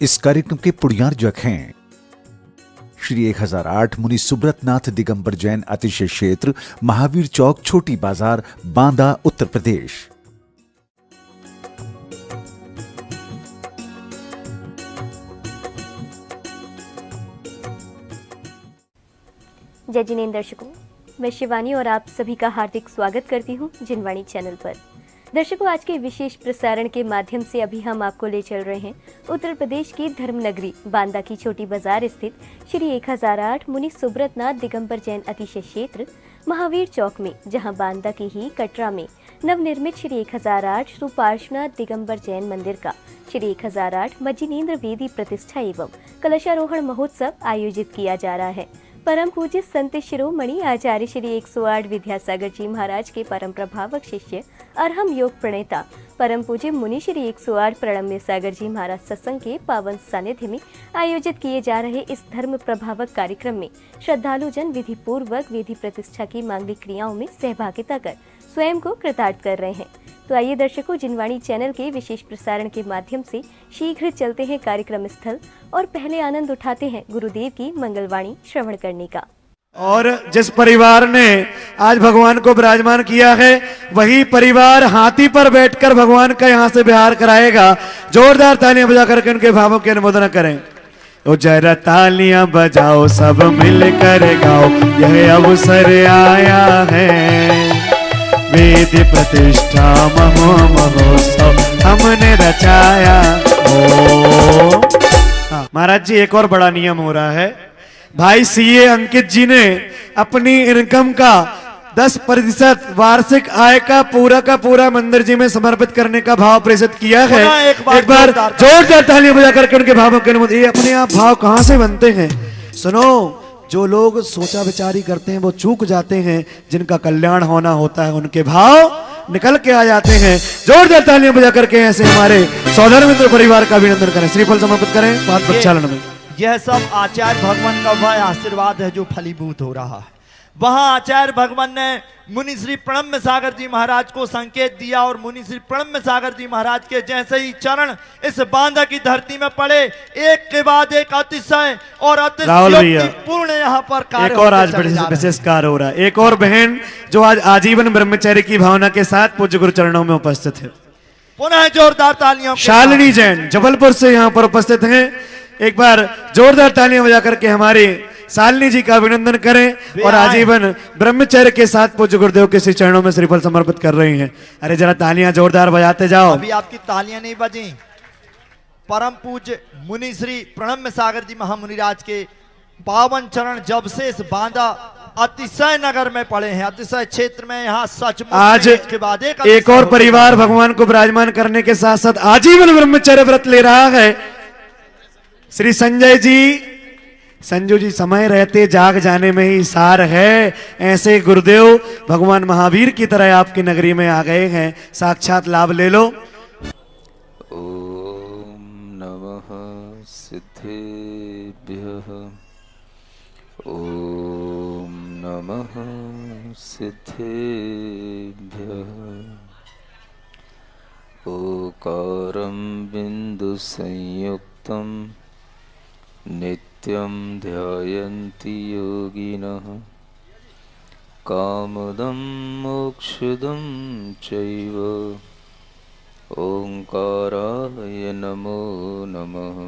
इस कार्यक्रम के पुण्यार्जक हैं श्री 1008 मुनि सुब्रतनाथ दिगंबर जैन अतिशय क्षेत्र, महावीर चौक, छोटी बाजार, बांदा, उत्तर प्रदेश। जय जिनेंद्र दर्शकों, मैं शिवानी और आप सभी का हार्दिक स्वागत करती हूं जिनवाणी चैनल पर। दर्शकों, आज के विशेष प्रसारण के माध्यम से अभी हम आपको ले चल रहे हैं उत्तर प्रदेश की धर्मनगरी बांदा की छोटी बाजार स्थित श्री 1008 मुनि सुब्रतनाथ दिगंबर जैन अतिशय क्षेत्र महावीर चौक में, जहां बांदा के ही कटरा में नवनिर्मित श्री 1008 श्री पार्श्वनाथ दिगंबर जैन मंदिर का श्री 1008 मज्जिनेंद्र वेदी प्रतिष्ठा एवं कलशारोहण महोत्सव आयोजित किया जा रहा है। परम पूज्य संत शिरोमणि आचार्य श्री 108 विद्यासागर जी महाराज के परम प्रभावक शिष्य अरहम योग प्रणेता परम पूज्य मुनि श्री 108 प्रणम्य सागर जी महाराज सत्संग के पावन सानिध्य में आयोजित किए जा रहे इस धर्म प्रभावक कार्यक्रम में श्रद्धालु जन विधि पूर्वक वेदी प्रतिष्ठा की मांगलिक क्रियाओं में सहभागिता कर स्वयं को कृतार्थ कर रहे हैं। तो आइए दर्शकों, जिनवाणी चैनल के विशेष प्रसारण के माध्यम से शीघ्र चलते हैं कार्यक्रम स्थल और पहले आनंद उठाते हैं गुरुदेव की मंगलवाणी श्रवण करने का। और जिस परिवार ने आज भगवान को विराजमान किया है, वही परिवार हाथी पर बैठकर भगवान का यहाँ से विहार कराएगा। जोरदार तालियां बजा करके उनके भावों की अनुमोदन करें। ओ जरा तालियां बजाओ, सब मिलकर गाओ, यह अवसर आया है। वेद प्रतिष्ठा महोत्सव हमने रचाया। ओ महाराज जी, एक और बड़ा नियम हो रहा है। भाई सीए अंकित जी ने अपनी इनकम का 10% वार्षिक आय का पूरा मंदिर जी में समर्पित करने का भाव प्रेषित किया है। एक बार जोरदार तालियां बजा करके उनके भावों के अनुमोदन। ये अपने आप भाव कहां से बनते हैं? सुनो, जो लोग सोचा विचारी करते हैं वो चूक जाते हैं, जिनका कल्याण होना होता है उनके भाव निकल के आ जाते हैं। जोरदार तालियां बजा करके ऐसे हमारे सौधर मित्र परिवार का अभिनंदन करें, श्रीफल समर्पित करें पाद प्रक्षालन में। यह सब आचार्य भगवान का वह आशीर्वाद है जो फलीभूत हो रहा है। वहां आचार्य भगवान ने मुनि श्री प्रणम्य सागर जी महाराज को संकेत दिया और मुनि श्री प्रणम्य सागर जी महाराज के जैसे ही चरण इस बांदा की धरती में पड़े, एक के बाद एक अतिशय और अतिशयोक्तिपूर्ण यहाँ पर कार्य। एक और आज विशेष कार्य हो रहा है। एक और बहन जो आज आजीवन ब्रह्मचर्य की भावना के साथ पूज्य गुरु चरणों में उपस्थित है। पुनः जोरदार तालियों। शालिनी जैन जबलपुर से यहाँ पर उपस्थित हैं। एक बार जोरदार तालियां बजा करके हमारे शालिनी जी का अभिनंदन करें और आजीवन ब्रह्मचर्य के साथ पूज्य गुरुदेव के श्री चरणों में श्रीफल समर्पित कर रही हैं। अरे जरा तालियां जोरदार बजाते जाओ। अभी आपकी तालियां नहीं बजी। परम पूज्य मुनि श्री प्रणम्य सागर जी महामुनिराज के पावन चरण जब से इस बांदा अतिशय नगर में पड़े हैं, अतिशय क्षेत्र में, यहाँ सचमुच आज के बाद एक और परिवार भगवान को विराजमान करने के साथ साथ आजीवन ब्रह्मचर्य व्रत ले रहा है। श्री संजय जी, संजू जी, समय रहते जाग जाने में ही सार है। ऐसे गुरुदेव भगवान महावीर की तरह आपकी नगरी में आ गए हैं, साक्षात लाभ ले लो। ओम नमः सिद्धेभ्यः, ओम नमः सिद्धेभ्यः। ओकारं बिंदु संयुक्तं नित्यं ध्यायन्ति योगिनः, कामदं मोक्षदं चैव। ओंकाराय नमो नमः।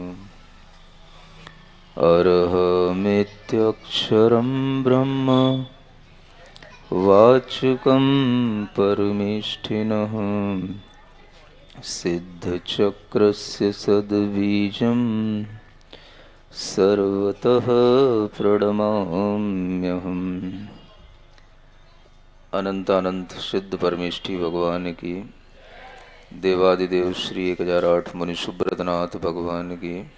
अरहमित्यक्षरं ब्रह्म, वाचकं परमेष्ठिनः, सिद्धचक्रस्य सद्बीजं सर्वतः प्रणमाम्यहम्। अनंत अनंत सिद्ध परमेष्ठी भगवान की, देवादिदेव श्री 1008 मुनि सुब्रतनाथ भगवान की,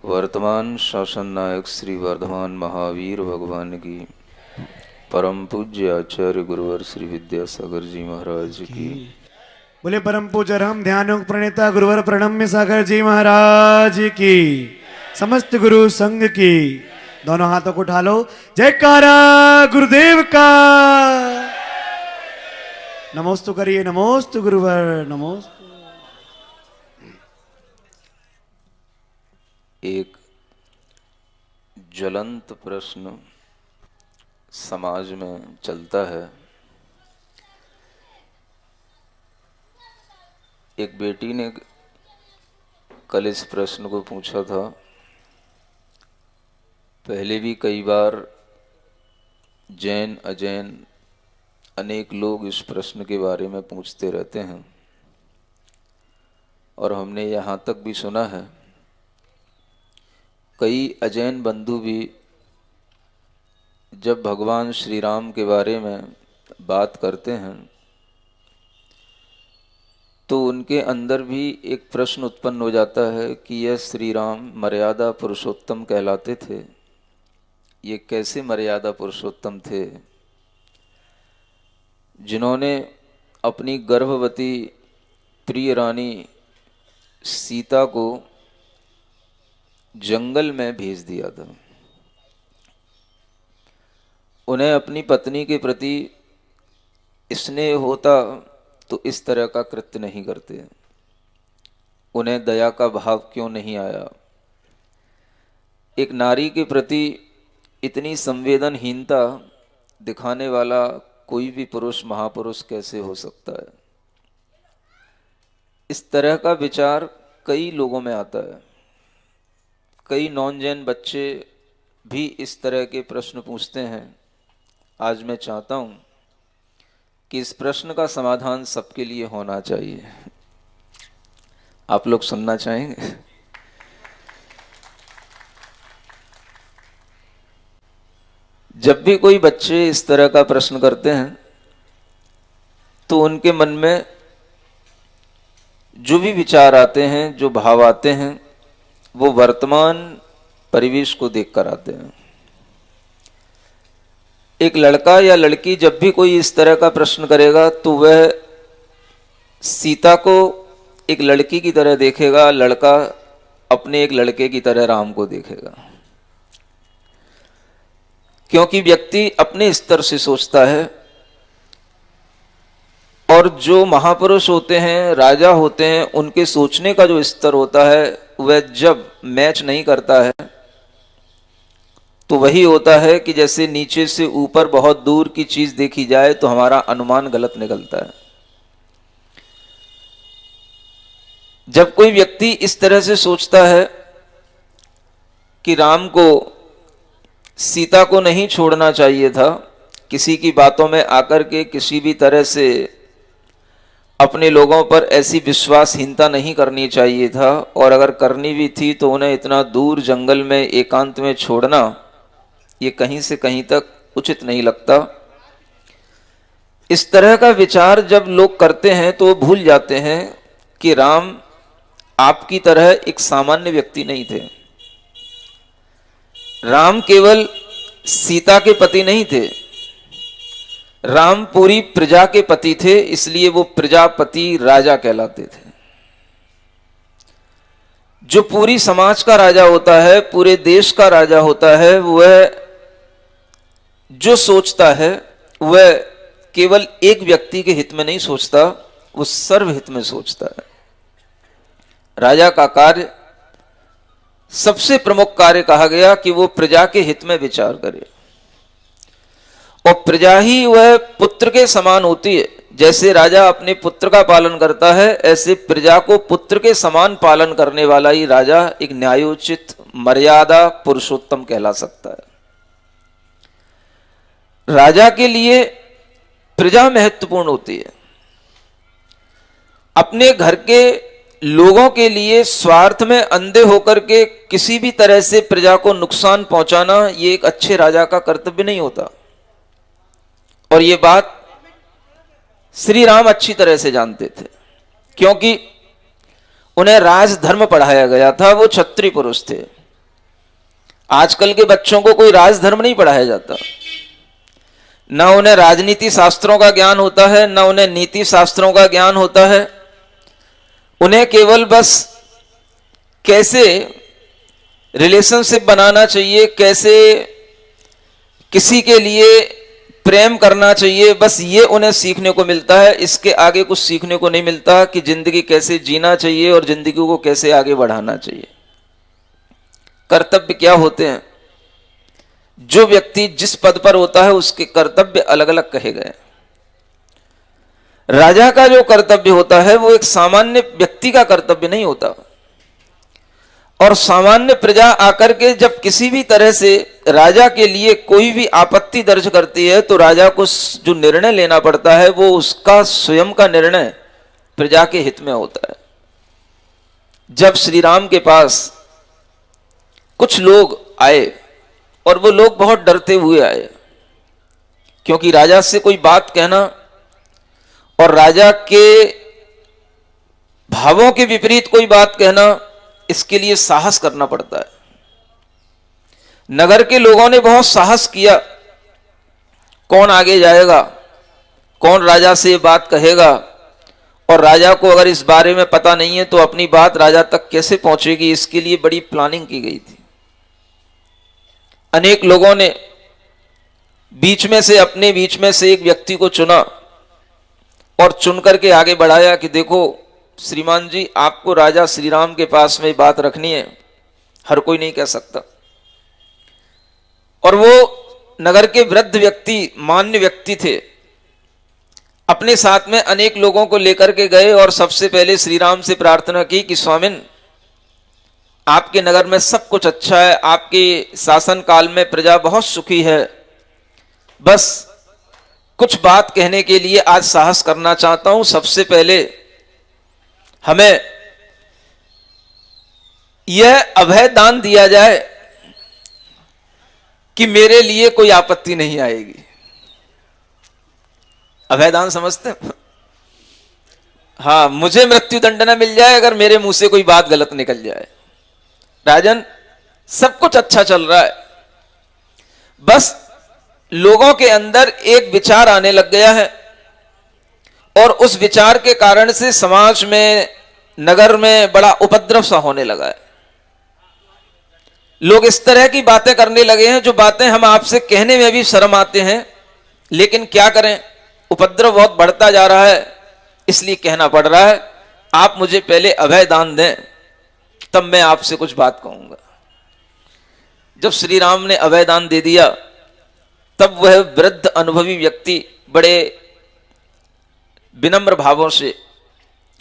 वर्तमान शासन नायक श्री वर्धमान महावीर भगवान की, परम पूज्य आचार्य गुरुवर श्री विद्यासागर जी महाराज की। बोले परम पूज्य राम ध्यान योग प्रणेता गुरुवर प्रणम्य सागर जी महाराज की, समस्त गुरु संघ की। दोनों हाथों को उठा लो, जयकारा गुरुदेव का। नमोस्तु करिए, नमोस्तु गुरुवर, नमोस्तु। एक ज्वलंत प्रश्न समाज में चलता है। एक बेटी ने कल इस प्रश्न को पूछा था। पहले भी कई बार जैन अजैन अनेक लोग इस प्रश्न के बारे में पूछते रहते हैं और हमने यहाँ तक भी सुना है कई अजैन बंधु भी जब भगवान श्री राम के बारे में बात करते हैं तो उनके अंदर भी एक प्रश्न उत्पन्न हो जाता है कि यह श्री राम मर्यादा पुरुषोत्तम कहलाते थे। ये कैसे मर्यादा पुरुषोत्तम थे जिन्होंने अपनी गर्भवती प्रिय रानी सीता को जंगल में भेज दिया था। उन्हें अपनी पत्नी के प्रति स्नेह होता तो इस तरह का कृत्य नहीं करते। उन्हें दया का भाव क्यों नहीं आया? एक नारी के प्रति इतनी संवेदनहीनता दिखाने वाला कोई भी पुरुष महापुरुष कैसे हो सकता है? इस तरह का विचार कई लोगों में आता है। कई नॉन जैन बच्चे भी इस तरह के प्रश्न पूछते हैं। आज मैं चाहता हूं कि इस प्रश्न का समाधान सबके लिए होना चाहिए। आप लोग सुनना चाहेंगे? जब भी कोई बच्चे इस तरह का प्रश्न करते हैं तो उनके मन में जो भी विचार आते हैं, जो भाव आते हैं, वो वर्तमान परिवेश को देखकर आते हैं। एक लड़का या लड़की जब भी कोई इस तरह का प्रश्न करेगा तो वह सीता को एक लड़की की तरह देखेगा, लड़का अपने एक लड़के की तरह राम को देखेगा। क्योंकि व्यक्ति अपने स्तर से सोचता है और जो महापुरुष होते हैं, राजा होते हैं, उनके सोचने का जो स्तर होता है वह जब मैच नहीं करता है तो वही होता है कि जैसे नीचे से ऊपर बहुत दूर की चीज देखी जाए तो हमारा अनुमान गलत निकलता है। जब कोई व्यक्ति इस तरह से सोचता है कि राम को सीता को नहीं छोड़ना चाहिए था, किसी की बातों में आकर के किसी भी तरह से अपने लोगों पर ऐसी विश्वासहीनता नहीं करनी चाहिए था, और अगर करनी भी थी तो उन्हें इतना दूर जंगल में एकांत में छोड़ना ये कहीं से कहीं तक उचित नहीं लगता। इस तरह का विचार जब लोग करते हैं तो भूल जाते हैं कि राम आपकी तरह एक सामान्य व्यक्ति नहीं थे। राम केवल सीता के पति नहीं थे, राम पूरी प्रजा के पति थे, इसलिए वो प्रजापति राजा कहलाते थे। जो पूरी समाज का राजा होता है, पूरे देश का राजा होता है, वह जो सोचता है वह केवल एक व्यक्ति के हित में नहीं सोचता, वो सर्वहित में सोचता है। राजा का कार्य, सबसे प्रमुख कार्य कहा गया कि वो प्रजा के हित में विचार करे, और प्रजा ही वह पुत्र के समान होती है। जैसे राजा अपने पुत्र का पालन करता है, ऐसे प्रजा को पुत्र के समान पालन करने वाला ही राजा एक न्यायोचित मर्यादा पुरुषोत्तम कहला सकता है। राजा के लिए प्रजा महत्वपूर्ण होती है। अपने घर के लोगों के लिए स्वार्थ में अंधे होकर के किसी भी तरह से प्रजा को नुकसान पहुंचाना ये एक अच्छे राजा का कर्तव्य नहीं होता। और ये बात श्री राम अच्छी तरह से जानते थे, क्योंकि उन्हें राजधर्म पढ़ाया गया था। वो क्षत्रिय पुरुष थे। आजकल के बच्चों को कोई राजधर्म नहीं पढ़ाया जाता। ना उन्हें राजनीति शास्त्रों का ज्ञान होता है, ना उन्हें नीति शास्त्रों का ज्ञान होता है। उन्हें केवल बस कैसे रिलेशनशिप बनाना चाहिए, कैसे किसी के लिए प्रेम करना चाहिए, बस ये उन्हें सीखने को मिलता है। इसके आगे कुछ सीखने को नहीं मिलता कि जिंदगी कैसे जीना चाहिए और जिंदगी को कैसे आगे बढ़ाना चाहिए। कर्तव्य क्या होते हैं। जो व्यक्ति जिस पद पर होता है उसके कर्तव्य अलग अलग कहे गए। राजा का जो कर्तव्य होता है वो एक सामान्य व्यक्ति का कर्तव्य नहीं होता। और सामान्य प्रजा आकर के जब किसी भी तरह से राजा के लिए कोई भी आपत्ति दर्ज करती है तो राजा को जो निर्णय लेना पड़ता है वो उसका स्वयं का निर्णय प्रजा के हित में होता है। जब श्री राम के पास कुछ लोग आए और वो लोग बहुत डरते हुए आए, क्योंकि राजा से कोई बात कहना और राजा के भावों के विपरीत कोई बात कहना, इसके लिए साहस करना पड़ता है। नगर के लोगों ने बहुत साहस किया, कौन आगे जाएगा, कौन राजा से ये बात कहेगा, और राजा को अगर इस बारे में पता नहीं है तो अपनी बात राजा तक कैसे पहुंचेगी, इसके लिए बड़ी प्लानिंग की गई थी। अनेक लोगों ने अपने बीच में से एक व्यक्ति को चुना और चुन करके आगे बढ़ाया कि देखो श्रीमान जी, आपको राजा श्री राम के पास में बात रखनी है, हर कोई नहीं कह सकता। और वो नगर के वृद्ध व्यक्ति, मान्य व्यक्ति थे, अपने साथ में अनेक लोगों को लेकर के गए और सबसे पहले श्री राम से प्रार्थना की कि स्वामिन, आपके नगर में सब कुछ अच्छा है, आपके शासन काल में प्रजा बहुत सुखी है, बस कुछ बात कहने के लिए आज साहस करना चाहता हूं। सबसे पहले हमें यह अभय दान दिया जाए कि मेरे लिए कोई आपत्ति नहीं आएगी। अभय दान समझते हैं? हाँ, मुझे मृत्यु दंड न मिल जाए अगर मेरे मुंह से कोई बात गलत निकल जाए। राजन, सब कुछ अच्छा चल रहा है, बस लोगों के अंदर एक विचार आने लग गया है और उस विचार के कारण से समाज में, नगर में बड़ा उपद्रव सा होने लगा है। लोग इस तरह की बातें करने लगे हैं जो बातें हम आपसे कहने में भी शर्म आते हैं, लेकिन क्या करें, उपद्रव बहुत बढ़ता जा रहा है, इसलिए कहना पड़ रहा है। आप मुझे पहले अभय दान दें, तब मैं आपसे कुछ बात कहूंगा। जब श्री राम ने अभय दान दे दिया, तब वह वृद्ध अनुभवी व्यक्ति बड़े विनम्र भावों से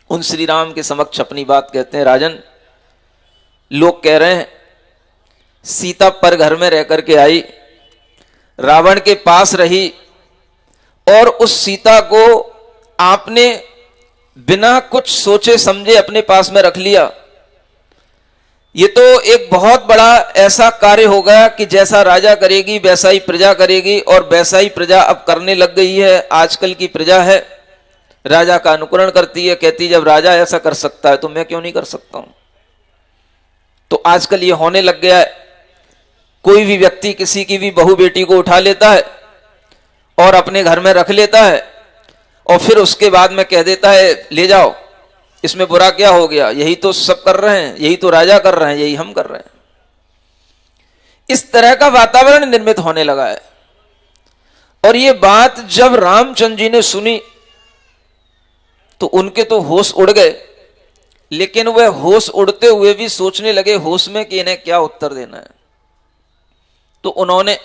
उन श्री राम के समक्ष अपनी बात कहते हैं। राजन, लोग कह रहे हैं सीता पर घर में रह करके आई, रावण के पास रही और उस सीता को आपने बिना कुछ सोचे समझे अपने पास में रख लिया। ये तो एक बहुत बड़ा ऐसा कार्य होगा कि जैसा राजा करेगी वैसा ही प्रजा करेगी, और वैसा ही प्रजा अब करने लग गई है। आजकल की प्रजा है, राजा का अनुकरण करती है, कहती जब राजा ऐसा कर सकता है तो मैं क्यों नहीं कर सकता हूं। तो आजकल ये होने लग गया है, कोई भी व्यक्ति किसी की भी बहू बेटी को उठा लेता है और अपने घर में रख लेता है और फिर उसके बाद में कह देता है ले जाओ, इसमें बुरा क्या हो गया, यही तो सब कर रहे हैं, यही तो राजा कर रहे हैं, यही हम कर रहे हैं। इस तरह का वातावरण निर्मित होने लगा है। और ये बात जब रामचंद्र जी ने सुनी तो उनके तो होश उड़ गए, लेकिन वह होश उड़ते हुए भी सोचने लगे होश में कि इन्हें क्या उत्तर देना है। तो उन्होंने,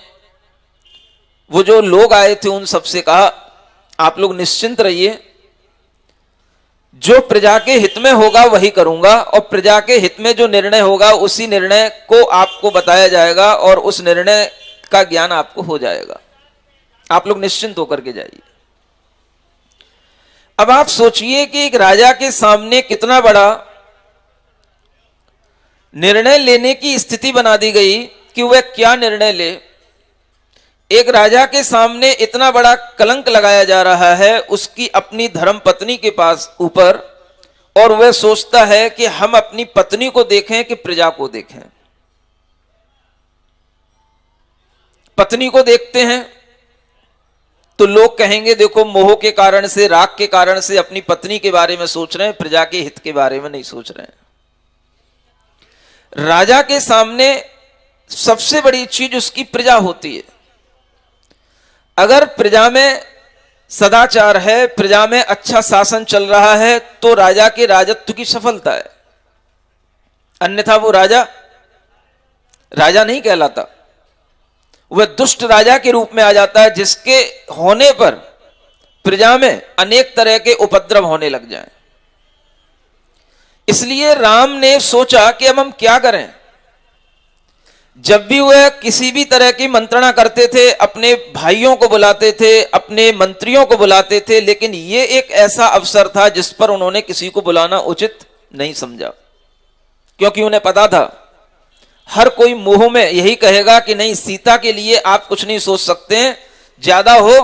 वो जो लोग आए थे उन सबसे कहा, आप लोग निश्चिंत रहिए, जो प्रजा के हित में होगा वही करूंगा, और प्रजा के हित में जो निर्णय होगा उसी निर्णय को आपको बताया जाएगा और उस निर्णय का ज्ञान आपको हो जाएगा। आप लोग निश्चिंत होकर के जाइए। अब आप सोचिए कि एक राजा के सामने कितना बड़ा निर्णय लेने की स्थिति बना दी गई कि वह क्या निर्णय ले। एक राजा के सामने इतना बड़ा कलंक लगाया जा रहा है उसकी अपनी धर्म पत्नी के पास ऊपर, और वह सोचता है कि हम अपनी पत्नी को देखें कि प्रजा को देखें। पत्नी को देखते हैं तो लोग कहेंगे देखो मोह के कारण से, राग के कारण से अपनी पत्नी के बारे में सोच रहे हैं, प्रजा के हित के बारे में नहीं सोच रहे हैं। राजा के सामने सबसे बड़ी चीज उसकी प्रजा होती है। अगर प्रजा में सदाचार है, प्रजा में अच्छा शासन चल रहा है तो राजा के राजत्व की सफलता है, अन्यथा वो राजा राजा नहीं कहलाता, वह दुष्ट राजा के रूप में आ जाता है, जिसके होने पर प्रजा में अनेक तरह के उपद्रव होने लग जाएं। इसलिए राम ने सोचा कि अब हम क्या करें। जब भी वह किसी भी तरह की मंत्रणा करते थे, अपने भाइयों को बुलाते थे, अपने मंत्रियों को बुलाते थे, लेकिन यह एक ऐसा अवसर था जिस पर उन्होंने किसी को बुलाना उचित नहीं समझा, क्योंकि उन्हें पता था हर कोई मुंह में यही कहेगा कि नहीं, सीता के लिए आप कुछ नहीं सोच सकते हैं, ज्यादा हो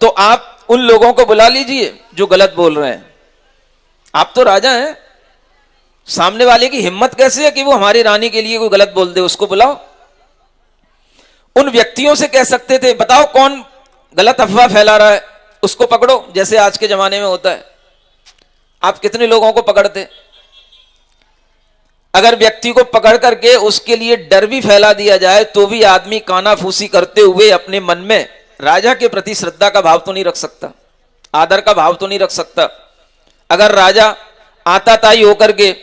तो आप उन लोगों को बुला लीजिए जो गलत बोल रहे हैं। आप तो राजा हैं, सामने वाले की हिम्मत कैसे है कि वो हमारी रानी के लिए कोई गलत बोल दे, उसको बुलाओ। उन व्यक्तियों से कह सकते थे, बताओ कौन गलत अफवाह फैला रहा है, उसको पकड़ो, जैसे आज के जमाने में होता है। आप कितने लोगों को पकड़ते? अगर व्यक्ति को पकड़ करके उसके लिए डर भी फैला दिया जाए तो भी आदमी कानाफूसी करते हुए अपने मन में राजा के प्रति श्रद्धा का भाव तो नहीं रख सकता, आदर का भाव तो नहीं रख सकता। अगर राजा आताताई होकर के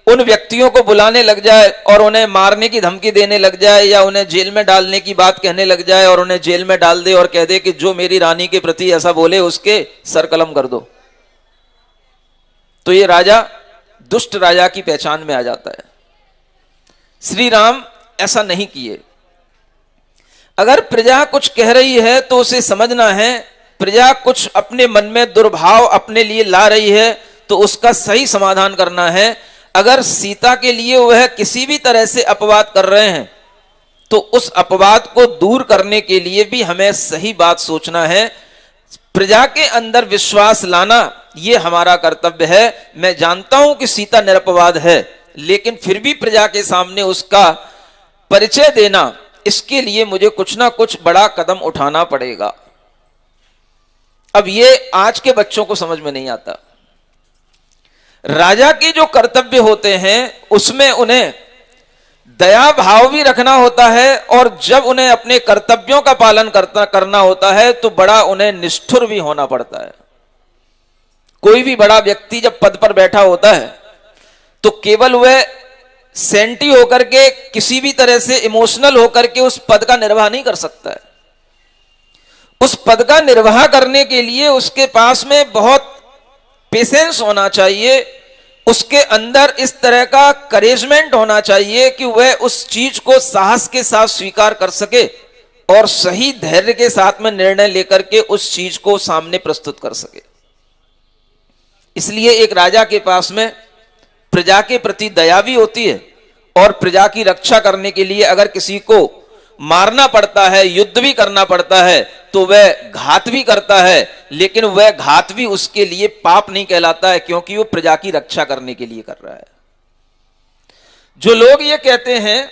उन व्यक्तियों को बुलाने लग जाए और उन्हें मारने की धमकी देने लग जाए, या उन्हें जेल में डालने की बात कहने लग जाए और उन्हें जेल में डाल दे और कह दे कि जो मेरी रानी के प्रति ऐसा बोले उसके सर कलम कर दो, तो ये राजा दुष्ट राजा की पहचान में आ जाता है। श्री राम ऐसा नहीं किए। अगर प्रजा कुछ कह रही है तो उसे समझना है, प्रजा कुछ अपने मन में दुर्भाव अपने लिए ला रही है तो उसका सही समाधान करना है। अगर सीता के लिए वह किसी भी तरह से अपवाद कर रहे हैं तो उस अपवाद को दूर करने के लिए भी हमें सही बात सोचना है। प्रजा के अंदर विश्वास लाना यह हमारा कर्तव्य है। मैं जानता हूं कि सीता निरपवाद है, लेकिन फिर भी प्रजा के सामने उसका परिचय देना, इसके लिए मुझे कुछ ना कुछ बड़ा कदम उठाना पड़ेगा। अब ये आज के बच्चों को समझ में नहीं आता। राजा के जो कर्तव्य होते हैं उसमें उन्हें दया भाव भी रखना होता है, और जब उन्हें अपने कर्तव्यों का पालन करना होता है तो बड़ा उन्हें निष्ठुर भी होना पड़ता है। कोई भी बड़ा व्यक्ति जब पद पर बैठा होता है तो केवल वह सेंटी होकर के, किसी भी तरह से इमोशनल होकर के उस पद का निर्वाह नहीं कर सकता है। उस पद का निर्वाह करने के लिए उसके पास में बहुत पेशेंस होना चाहिए, उसके अंदर इस तरह का करेजमेंट होना चाहिए कि वह उस चीज को साहस के साथ स्वीकार कर सके और सही धैर्य के साथ में निर्णय लेकर के उस चीज को सामने प्रस्तुत कर सके। इसलिए एक राजा के पास में प्रजा के प्रति दया भी होती है, और प्रजा की रक्षा करने के लिए अगर किसी को मारना पड़ता है, युद्ध भी करना पड़ता है, तो वह घात भी करता है, लेकिन वह घात भी उसके लिए पाप नहीं कहलाता है, क्योंकि वो प्रजा की रक्षा करने के लिए कर रहा है। जो लोग ये कहते हैं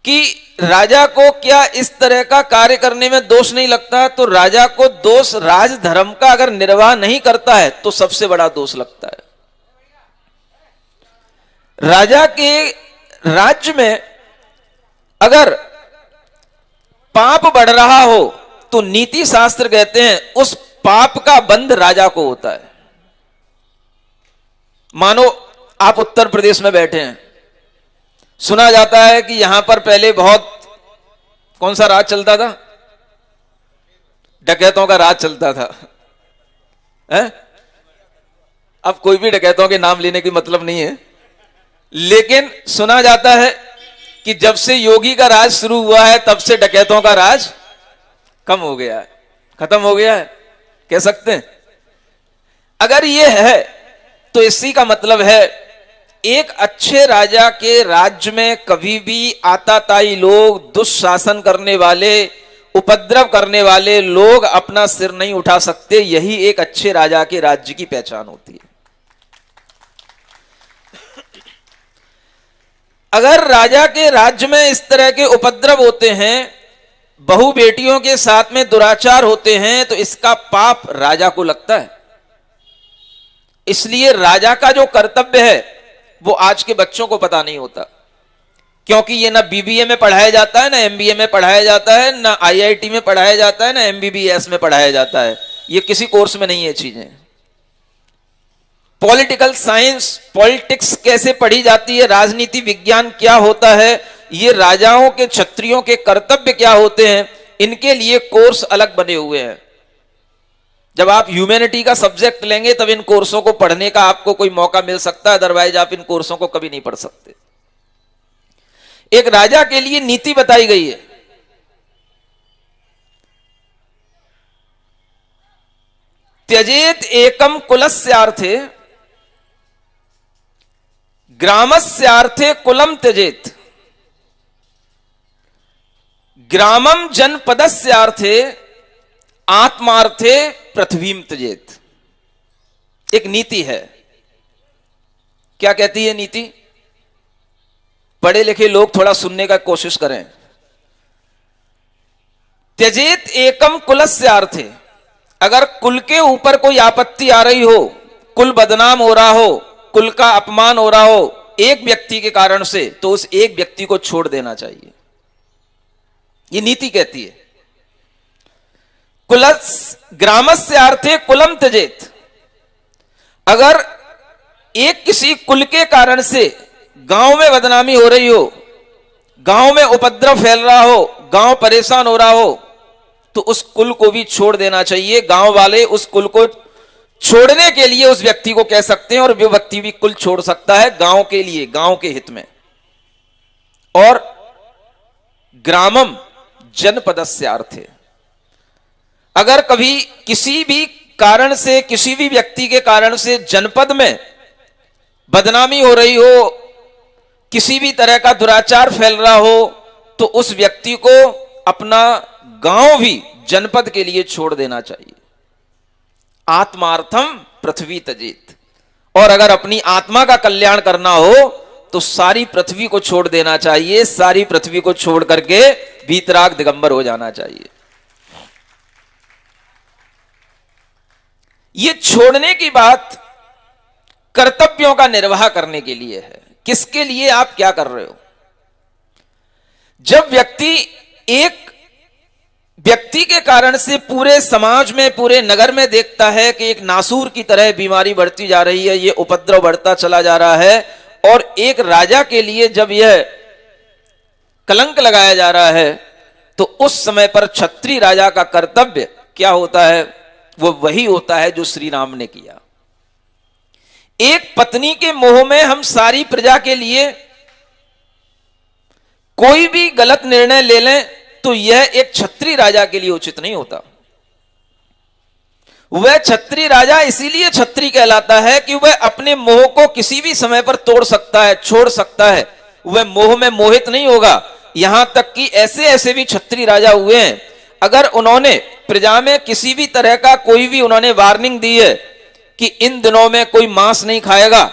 कि राजा को क्या इस तरह का कार्य करने में दोष नहीं लगता, तो राजा को दोष राजधर्म का अगर निर्वाह नहीं करता है तो सबसे बड़ा दोष लगता है। राजा के राज्य में अगर पाप बढ़ रहा हो तो नीति शास्त्र कहते हैं उस पाप का बंध राजा को होता है। मानो आप उत्तर प्रदेश में बैठे हैं, सुना जाता है कि यहां पर पहले बहुत कौन सा राज चलता था? डकैतों का राज चलता था। अब कोई भी डकैतों के नाम लेने की मतलब नहीं है, लेकिन सुना जाता है कि जब से योगी का राज शुरू हुआ है तब से डकैतों का राज कम हो गया है, खत्म हो गया है, कह सकते हैं। अगर यह है तो इसी का मतलब है एक अच्छे राजा के राज्य में कभी भी आताताई लोग, दुष्शासन करने वाले, उपद्रव करने वाले लोग अपना सिर नहीं उठा सकते। यही एक अच्छे राजा के राज्य की पहचान होती है। अगर राजा के राज्य में इस तरह के उपद्रव होते हैं, बहु बेटियों के साथ में दुराचार होते हैं, तो इसका पाप राजा को लगता है। इसलिए राजा का जो कर्तव्य है वो आज के बच्चों को पता नहीं होता, क्योंकि ये ना बीबीए में पढ़ाया जाता है, ना एमबीए में पढ़ाया जाता है, ना आईआईटी में पढ़ाया जाता है, ना एमबीबीएस में पढ़ाया जाता है। ये किसी कोर्स में नहीं है चीजें। पॉलिटिकल साइंस, पॉलिटिक्स कैसे पढ़ी जाती है, राजनीति विज्ञान क्या होता है, ये राजाओं के, क्षत्रियों के कर्तव्य क्या होते हैं, इनके लिए कोर्स अलग बने हुए हैं। जब आप ह्यूमैनिटी का सब्जेक्ट लेंगे तब इन कोर्सों को पढ़ने का आपको कोई मौका मिल सकता है, अदरवाइज आप इन कोर्सों को कभी नहीं पढ़ सकते। एक राजा के लिए नीति बताई गई है। त्यजेत एकम कुलस्यार्थे ग्रामस्यार्थे कुलम त्यजेत, ग्रामम जनपदस्यार्थे आत्मार्थे पृथ्वीम त्यजेत। एक नीति है। क्या कहती है नीति? पढ़े लिखे लोग थोड़ा सुनने का कोशिश करें। त्यजेत एकम कुलस्यार्थे, अगर कुल के ऊपर कोई आपत्ति आ रही हो, कुल बदनाम हो रहा हो, कुल का अपमान हो रहा हो एक व्यक्ति के कारण से, तो उस एक व्यक्ति को छोड़ देना चाहिए। ये नीति कहती है। कुलस ग्रामस्य अर्थे कुलम त्यजेत, अगर एक किसी कुल के कारण से गांव में बदनामी हो रही हो, गांव में उपद्रव फैल रहा हो, गांव परेशान हो रहा हो, तो उस कुल को भी छोड़ देना चाहिए। गांव वाले उस कुल को छोड़ने के लिए उस व्यक्ति को कह सकते हैं, और वो व्यक्ति भी कुल छोड़ सकता है गांव के लिए, गांव के हित में। और ग्रामम जनपदस्य अर्थे, अगर कभी किसी भी कारण से, किसी भी व्यक्ति के कारण से जनपद में बदनामी हो रही हो, किसी भी तरह का दुराचार फैल रहा हो, तो उस व्यक्ति को अपना गांव भी जनपद के लिए छोड़ देना चाहिए। आत्मार्थम पृथ्वी त्यजेत, और अगर अपनी आत्मा का कल्याण करना हो तो सारी पृथ्वी को छोड़ देना चाहिए। सारी पृथ्वी को छोड़ करके वीतराग दिगंबर हो जाना चाहिए। ये छोड़ने की बात कर्तव्यों का निर्वाह करने के लिए है। किसके लिए आप क्या कर रहे हो? जब एक व्यक्ति के कारण से पूरे समाज में, पूरे नगर में देखता है कि एक नासूर की तरह बीमारी बढ़ती जा रही है, ये उपद्रव बढ़ता चला जा रहा है, और एक राजा के लिए जब यह कलंक लगाया जा रहा है, तो उस समय पर क्षत्रिय राजा का कर्तव्य क्या होता है? वो वही होता है जो श्री राम ने किया। एक पत्नी के मोह में हम सारी प्रजा के लिए कोई भी गलत निर्णय ले लें तो यह एक क्षत्रिय राजा के लिए उचित नहीं होता। वह क्षत्रिय राजा इसीलिए क्षत्रिय कहलाता है कि वह अपने मोह को किसी भी समय पर तोड़ सकता है, छोड़ सकता है। वह मोह में मोहित नहीं होगा। यहां तक कि ऐसे ऐसे भी क्षत्रिय राजा हुए हैं, अगर उन्होंने प्रजा में किसी भी तरह का कोई भी उन्होंने वार्निंग दी है कि इन दिनों में कोई मांस नहीं खाएगा,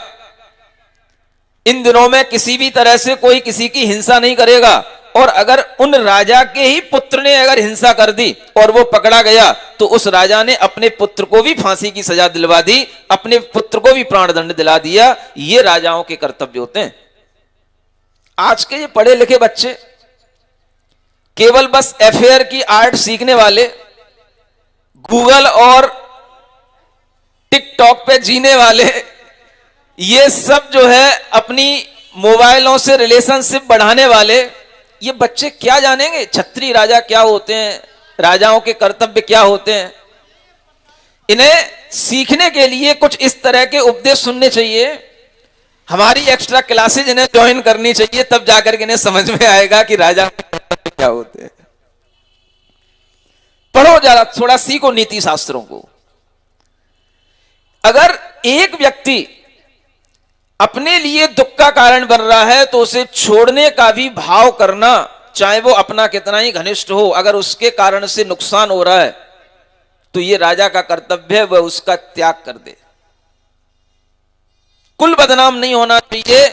इन दिनों में किसी भी तरह से कोई किसी की हिंसा नहीं करेगा, और अगर उन राजा के ही पुत्र ने अगर हिंसा कर दी और वो पकड़ा गया, तो उस राजा ने अपने पुत्र को भी फांसी की सजा दिलवा दी, अपने पुत्र को भी प्राणदंड दिला दिया। ये राजाओं के कर्तव्य होते हैं। आज के ये पढ़े लिखे बच्चे, केवल बस एफएआर की आर्ट सीखने वाले, गूगल और टिकटॉक पे जीने वाले, ये सब जो है अपनी मोबाइलों से रिलेशनशिप बढ़ाने वाले, ये बच्चे क्या जानेंगे क्षत्रिय राजा क्या होते हैं, राजाओं के कर्तव्य क्या होते हैं। इन्हें सीखने के लिए कुछ इस तरह के उपदेश सुनने चाहिए, हमारी एक्स्ट्रा क्लासेज इन्हें ज्वाइन करनी चाहिए, तब जाकर के इन्हें समझ में आएगा कि राजा क्या होते हैं। पढ़ो जरा, थोड़ा सीखो नीति शास्त्रों को। अगर एक व्यक्ति अपने लिए दुख का कारण बन रहा है तो उसे छोड़ने का भी भाव करना, चाहे वो अपना कितना ही घनिष्ठ हो, अगर उसके कारण से नुकसान हो रहा है तो ये राजा का कर्तव्य है, वह उसका त्याग कर दे। कुल बदनाम नहीं होना चाहिए,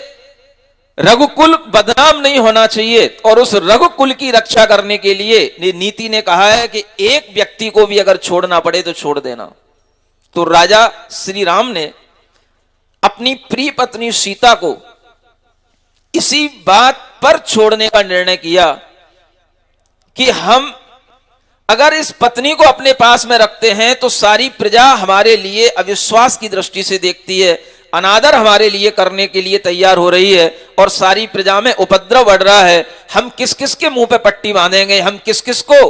रघुकुल बदनाम नहीं होना चाहिए, और उस रघुकुल की रक्षा करने के लिए नीति ने कहा है कि एक व्यक्ति को भी अगर छोड़ना पड़े तो छोड़ देना। तो राजा श्री राम ने अपनी प्रिय पत्नी सीता को इसी बात पर छोड़ने का निर्णय किया कि हम अगर इस पत्नी को अपने पास में रखते हैं तो सारी प्रजा हमारे लिए अविश्वास की दृष्टि से देखती है, अनादर हमारे लिए करने के लिए तैयार हो रही है और सारी प्रजा में उपद्रव बढ़ रहा है, हम किस किस के मुंह पे पट्टी बांधेंगे, हम किस किस को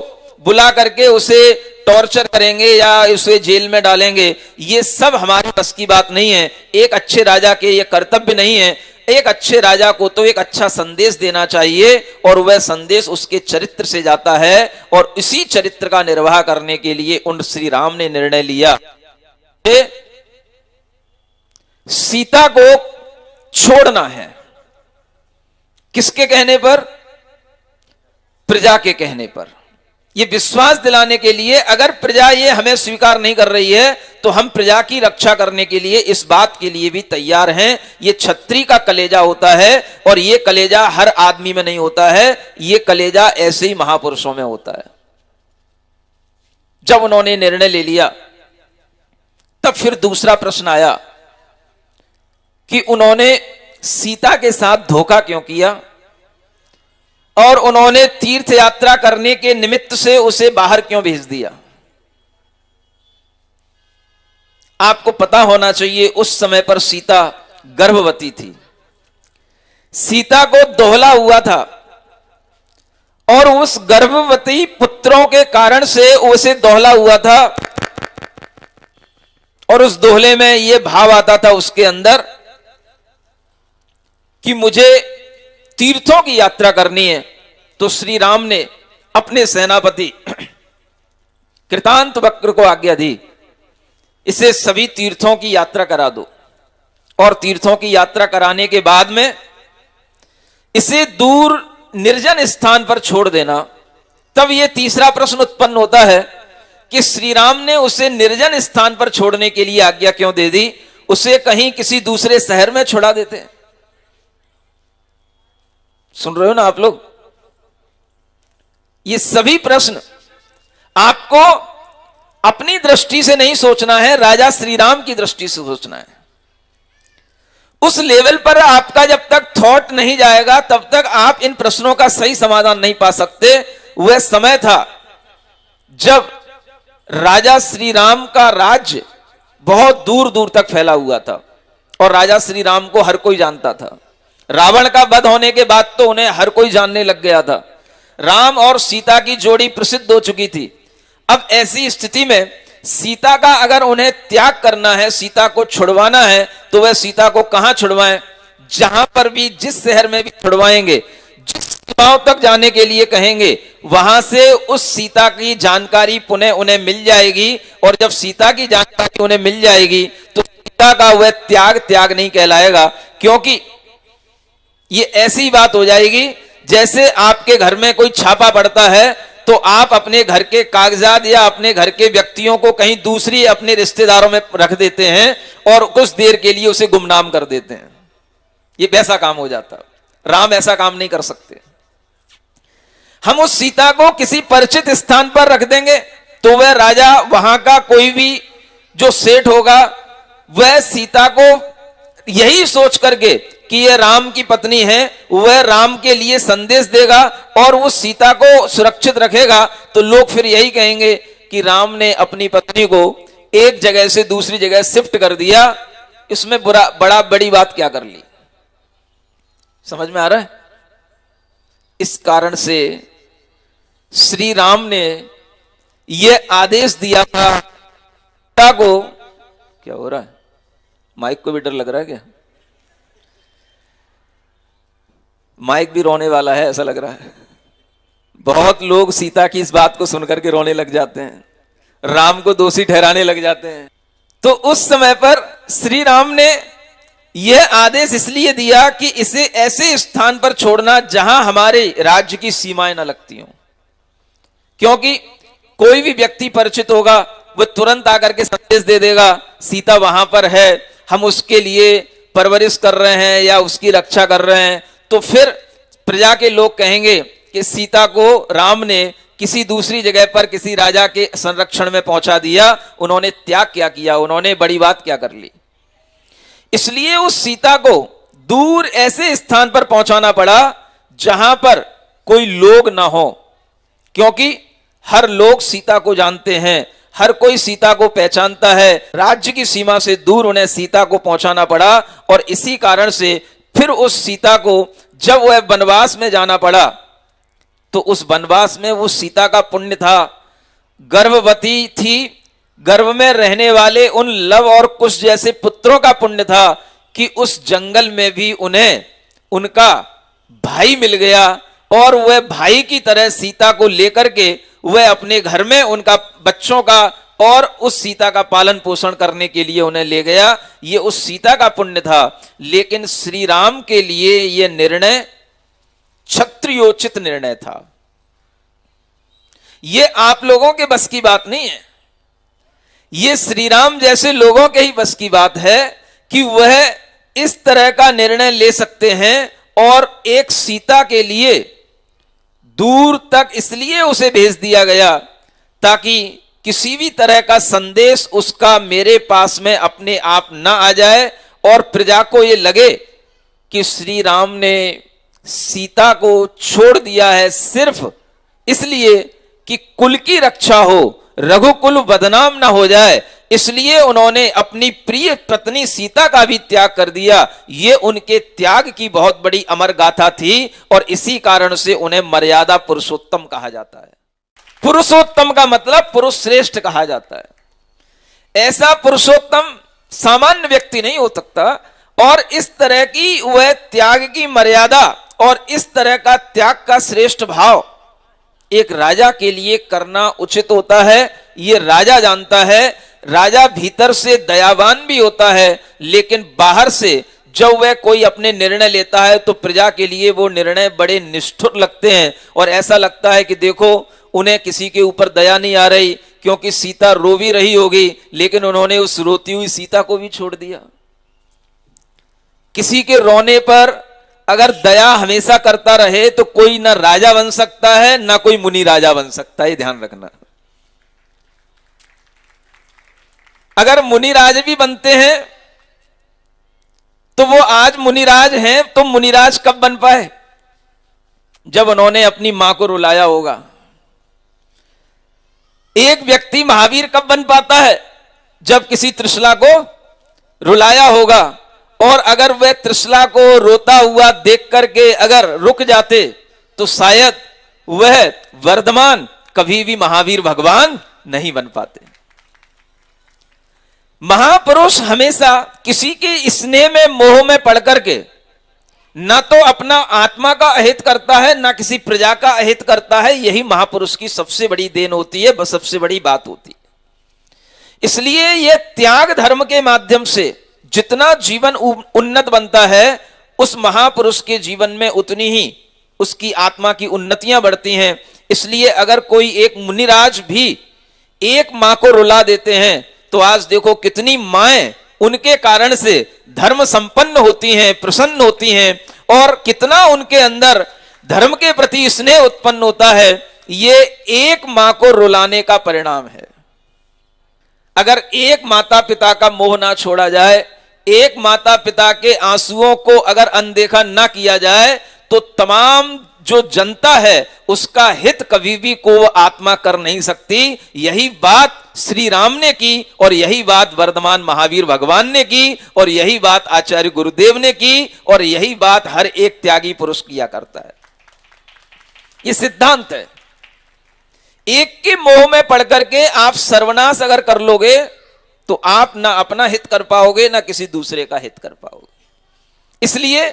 बुला करके उसे टॉर्चर करेंगे या उसे जेल में डालेंगे, ये सब हमारे बस की बात नहीं है। एक अच्छे राजा के ये कर्तव्य नहीं है। एक अच्छे राजा को तो एक अच्छा संदेश देना चाहिए और वह संदेश उसके चरित्र से जाता है और इसी चरित्र का निर्वाह करने के लिए उन श्री राम ने निर्णय लिया सीता को छोड़ना है। किसके कहने पर? प्रजा के कहने पर। यह विश्वास दिलाने के लिए, अगर प्रजा ये हमें स्वीकार नहीं कर रही है तो हम प्रजा की रक्षा करने के लिए इस बात के लिए भी तैयार हैं। ये क्षत्रिय का कलेजा होता है और ये कलेजा हर आदमी में नहीं होता है, ये कलेजा ऐसे ही महापुरुषों में होता है। जब उन्होंने निर्णय ले लिया तब फिर दूसरा प्रश्न आया कि उन्होंने सीता के साथ धोखा क्यों किया और उन्होंने तीर्थ यात्रा करने के निमित्त से उसे बाहर क्यों भेज दिया। आपको पता होना चाहिए उस समय पर सीता गर्भवती थी, सीता को दोहला हुआ था और उस गर्भवती पुत्रों के कारण से उसे दोहला हुआ था और उस दोहले में यह भाव आता था उसके अंदर कि मुझे तीर्थों की यात्रा करनी है। तो श्री राम ने अपने सेनापति कृतांत वक्र को आज्ञा दी, इसे सभी तीर्थों की यात्रा करा दो और तीर्थों की यात्रा कराने के बाद में इसे दूर निर्जन स्थान पर छोड़ देना। तब यह तीसरा प्रश्न उत्पन्न होता है कि श्री राम ने उसे निर्जन स्थान पर छोड़ने के लिए आज्ञा क्यों दे दी, उसे कहीं किसी दूसरे शहर में छोड़ा देते। सुन रहे हो ना आप लोग? ये सभी प्रश्न आपको अपनी दृष्टि से नहीं सोचना है, राजा श्री राम की दृष्टि से सोचना है। उस लेवल पर आपका जब तक थॉट नहीं जाएगा तब तक आप इन प्रश्नों का सही समाधान नहीं पा सकते। वह समय था जब राजा श्री राम का राज्य बहुत दूर दूर तक फैला हुआ था और राजा श्री राम को हर कोई जानता था। रावण का वध होने के बाद तो उन्हें हर कोई जानने लग गया था। राम और सीता की जोड़ी प्रसिद्ध हो चुकी थी। अब ऐसी स्थिति में सीता का अगर उन्हें त्याग करना है, सीता को छुड़वाना है, तो वह सीता को कहां छुड़वाएं? जहां पर भी, जिस शहर में भी छुड़वाएंगे, जिस सीमाओं तक जाने के लिए कहेंगे, वहां से उस सीता की जानकारी पुनः उन्हें मिल जाएगी और जब सीता की जानकारी उन्हें मिल जाएगी तो सीता का वह त्याग नहीं कहलाएगा, क्योंकि ये ऐसी बात हो जाएगी जैसे आपके घर में कोई छापा पड़ता है तो आप अपने घर के कागजात या अपने घर के व्यक्तियों को कहीं दूसरी अपने रिश्तेदारों में रख देते हैं और कुछ देर के लिए उसे गुमनाम कर देते हैं। ये वैसा काम हो जाता। राम ऐसा काम नहीं कर सकते। हम उस सीता को किसी परिचित स्थान पर रख देंगे तो वह राजा, वहां का कोई भी जो सेठ होगा, वह सीता को यही सोच करके कि यह राम की पत्नी है, वह राम के लिए संदेश देगा और उस सीता को सुरक्षित रखेगा। तो लोग फिर यही कहेंगे कि राम ने अपनी पत्नी को एक जगह से दूसरी जगह शिफ्ट कर दिया, इसमें बड़ी बात क्या कर ली? समझ में आ रहा है? इस कारण से श्री राम ने यह आदेश दिया था सीता को। क्या हो रहा है? माइक को भी डर लग रहा है क्या? माइक भी रोने वाला है ऐसा लग रहा है। बहुत लोग सीता की इस बात को सुनकर के रोने लग जाते हैं, राम को दोषी ठहराने लग जाते हैं। तो उस समय पर श्री राम ने यह आदेश इसलिए दिया कि इसे ऐसे स्थान पर छोड़ना जहां हमारे राज्य की सीमाएं न लगती हों, क्योंकि कोई भी व्यक्ति परिचित होगा वह तुरंत आकर के संदेश दे देगा सीता वहां पर है, हम उसके लिए परवरिश कर रहे हैं या उसकी रक्षा कर रहे हैं। तो फिर प्रजा के लोग कहेंगे कि सीता को राम ने किसी दूसरी जगह पर किसी राजा के संरक्षण में पहुंचा दिया, उन्होंने त्याग क्या किया, उन्होंने बड़ी बात क्या कर ली। इसलिए उस सीता को दूर ऐसे स्थान पर पहुंचाना पड़ा जहां पर कोई लोग ना हो, क्योंकि हर लोग सीता को जानते हैं, हर कोई सीता को पहचानता है। राज्य की सीमा से दूर उन्हें सीता को पहुंचाना पड़ा और इसी कारण से फिर उस सीता को जब वह वनवास में जाना पड़ा तो उस वनवास में वो सीता का पुण्य था, गर्भवती थी, गर्भ में रहने वाले उन लव और कुश जैसे पुत्रों का पुण्य था कि उस जंगल में भी उन्हें उनका भाई मिल गया और वह भाई की तरह सीता को लेकर के वह अपने घर में उनका बच्चों का और उस सीता का पालन पोषण करने के लिए उन्हें ले गया। ये उस सीता का पुण्य था। लेकिन श्री राम के लिए यह निर्णय क्षत्रियोचित निर्णय था। यह आप लोगों के बस की बात नहीं है, यह श्री राम जैसे लोगों के ही बस की बात है कि वह इस तरह का निर्णय ले सकते हैं। और एक सीता के लिए दूर तक इसलिए उसे भेज दिया गया ताकि किसी भी तरह का संदेश उसका मेरे पास में अपने आप ना आ जाए और प्रजा को यह लगे कि श्री राम ने सीता को छोड़ दिया है सिर्फ इसलिए कि कुल की रक्षा हो, रघुकुल बदनाम ना हो जाए, इसलिए उन्होंने अपनी प्रिय पत्नी सीता का भी त्याग कर दिया। ये उनके त्याग की बहुत बड़ी अमर गाथा थी और इसी कारण से उन्हें मर्यादा पुरुषोत्तम कहा जाता है। पुरुषोत्तम का मतलब पुरुष श्रेष्ठ कहा जाता है। ऐसा पुरुषोत्तम सामान्य व्यक्ति नहीं हो सकता और इस तरह की वह त्याग की मर्यादा और इस तरह का त्याग का श्रेष्ठ भाव एक राजा के लिए करना उचित होता है। ये राजा जानता है। राजा भीतर से दयावान भी होता है लेकिन बाहर से जब वह कोई अपने निर्णय लेता है तो प्रजा के लिए वो निर्णय बड़े निष्ठुर लगते हैं और ऐसा लगता है कि देखो उन्हें किसी के ऊपर दया नहीं आ रही क्योंकि सीता रो भी रही होगी लेकिन उन्होंने उस रोती हुई सीता को भी छोड़ दिया। किसी के रोने पर अगर दया हमेशा करता रहे तो कोई ना राजा बन सकता है ना कोई मुनि राजा बन सकता है, ध्यान रखना। अगर मुनिराज भी बनते हैं तो वो आज मुनिराज हैं तो मुनिराज कब बन पाए? जब उन्होंने अपनी मां को रुलाया होगा। एक व्यक्ति महावीर कब बन पाता है? जब किसी त्रिशला को रुलाया होगा। और अगर वह त्रिशला को रोता हुआ देख करके अगर रुक जाते तो शायद वह वर्धमान कभी भी महावीर भगवान नहीं बन पाते। महापुरुष हमेशा किसी के स्नेह में मोह में पड़ करके ना तो अपना आत्मा का अहित करता है ना किसी प्रजा का अहित करता है। यही महापुरुष की सबसे बड़ी देन होती है, बस सबसे बड़ी बात होती है। इसलिए यह त्याग धर्म के माध्यम से जितना जीवन उन्नत बनता है उस महापुरुष के जीवन में उतनी ही उसकी आत्मा की उन्नतियां बढ़ती हैं। इसलिए अगर कोई एक मुनिराज भी एक मां को रुला देते हैं तो आज देखो कितनी माएं उनके कारण से धर्म संपन्न होती हैं, प्रसन्न होती हैं और कितना उनके अंदर धर्म के प्रति स्नेह उत्पन्न होता है। ये एक मां को रुलाने का परिणाम है। अगर एक माता पिता का मोह ना छोड़ा जाए, एक माता पिता के आंसुओं को अगर अनदेखा ना किया जाए तो तमाम जो जनता है उसका हित कभी भी को आत्मा कर नहीं सकती। यही बात श्री राम ने की और यही बात वर्धमान महावीर भगवान ने की और यही बात आचार्य गुरुदेव ने की और यही बात हर एक त्यागी पुरुष किया करता है। ये सिद्धांत है। एक के मोह में पड़ करके आप सर्वनाश अगर कर लोगे तो आप ना अपना हित कर पाओगे ना किसी दूसरे का हित कर पाओगे। इसलिए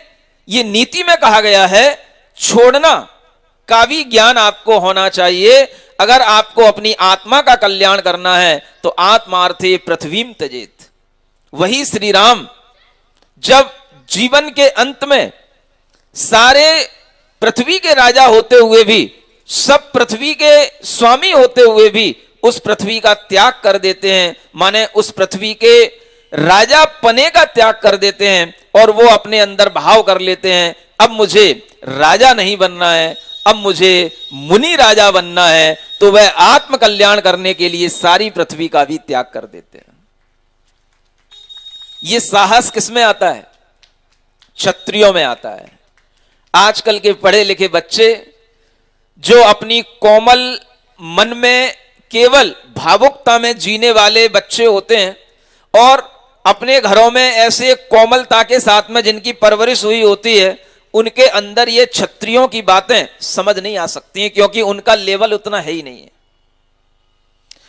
ये नीति में कहा गया है छोड़ना का भी ज्ञान आपको होना चाहिए। अगर आपको अपनी आत्मा का कल्याण करना है तो आत्मार्थे पृथ्वीम त्यजेत। वही श्री राम जब जीवन के अंत में सारे पृथ्वी के राजा होते हुए भी, सब पृथ्वी के स्वामी होते हुए भी उस पृथ्वी का त्याग कर देते हैं, माने उस पृथ्वी के राजा पने का त्याग कर देते हैं और वो अपने अंदर भाव कर लेते हैं अब मुझे राजा नहीं बनना है, अब मुझे मुनि राजा बनना है। तो वह आत्म कल्याण करने के लिए सारी पृथ्वी का भी त्याग कर देते हैं। यह साहस किसमें आता है? क्षत्रियों में आता है। आजकल के पढ़े लिखे बच्चे जो अपनी कोमल मन में केवल भावुकता में जीने वाले बच्चे होते हैं और अपने घरों में ऐसे कोमलता के साथ में जिनकी परवरिश हुई होती है, उनके अंदर ये क्षत्रियों की बातें समझ नहीं आ सकती हैं, क्योंकि उनका लेवल उतना है ही नहीं है।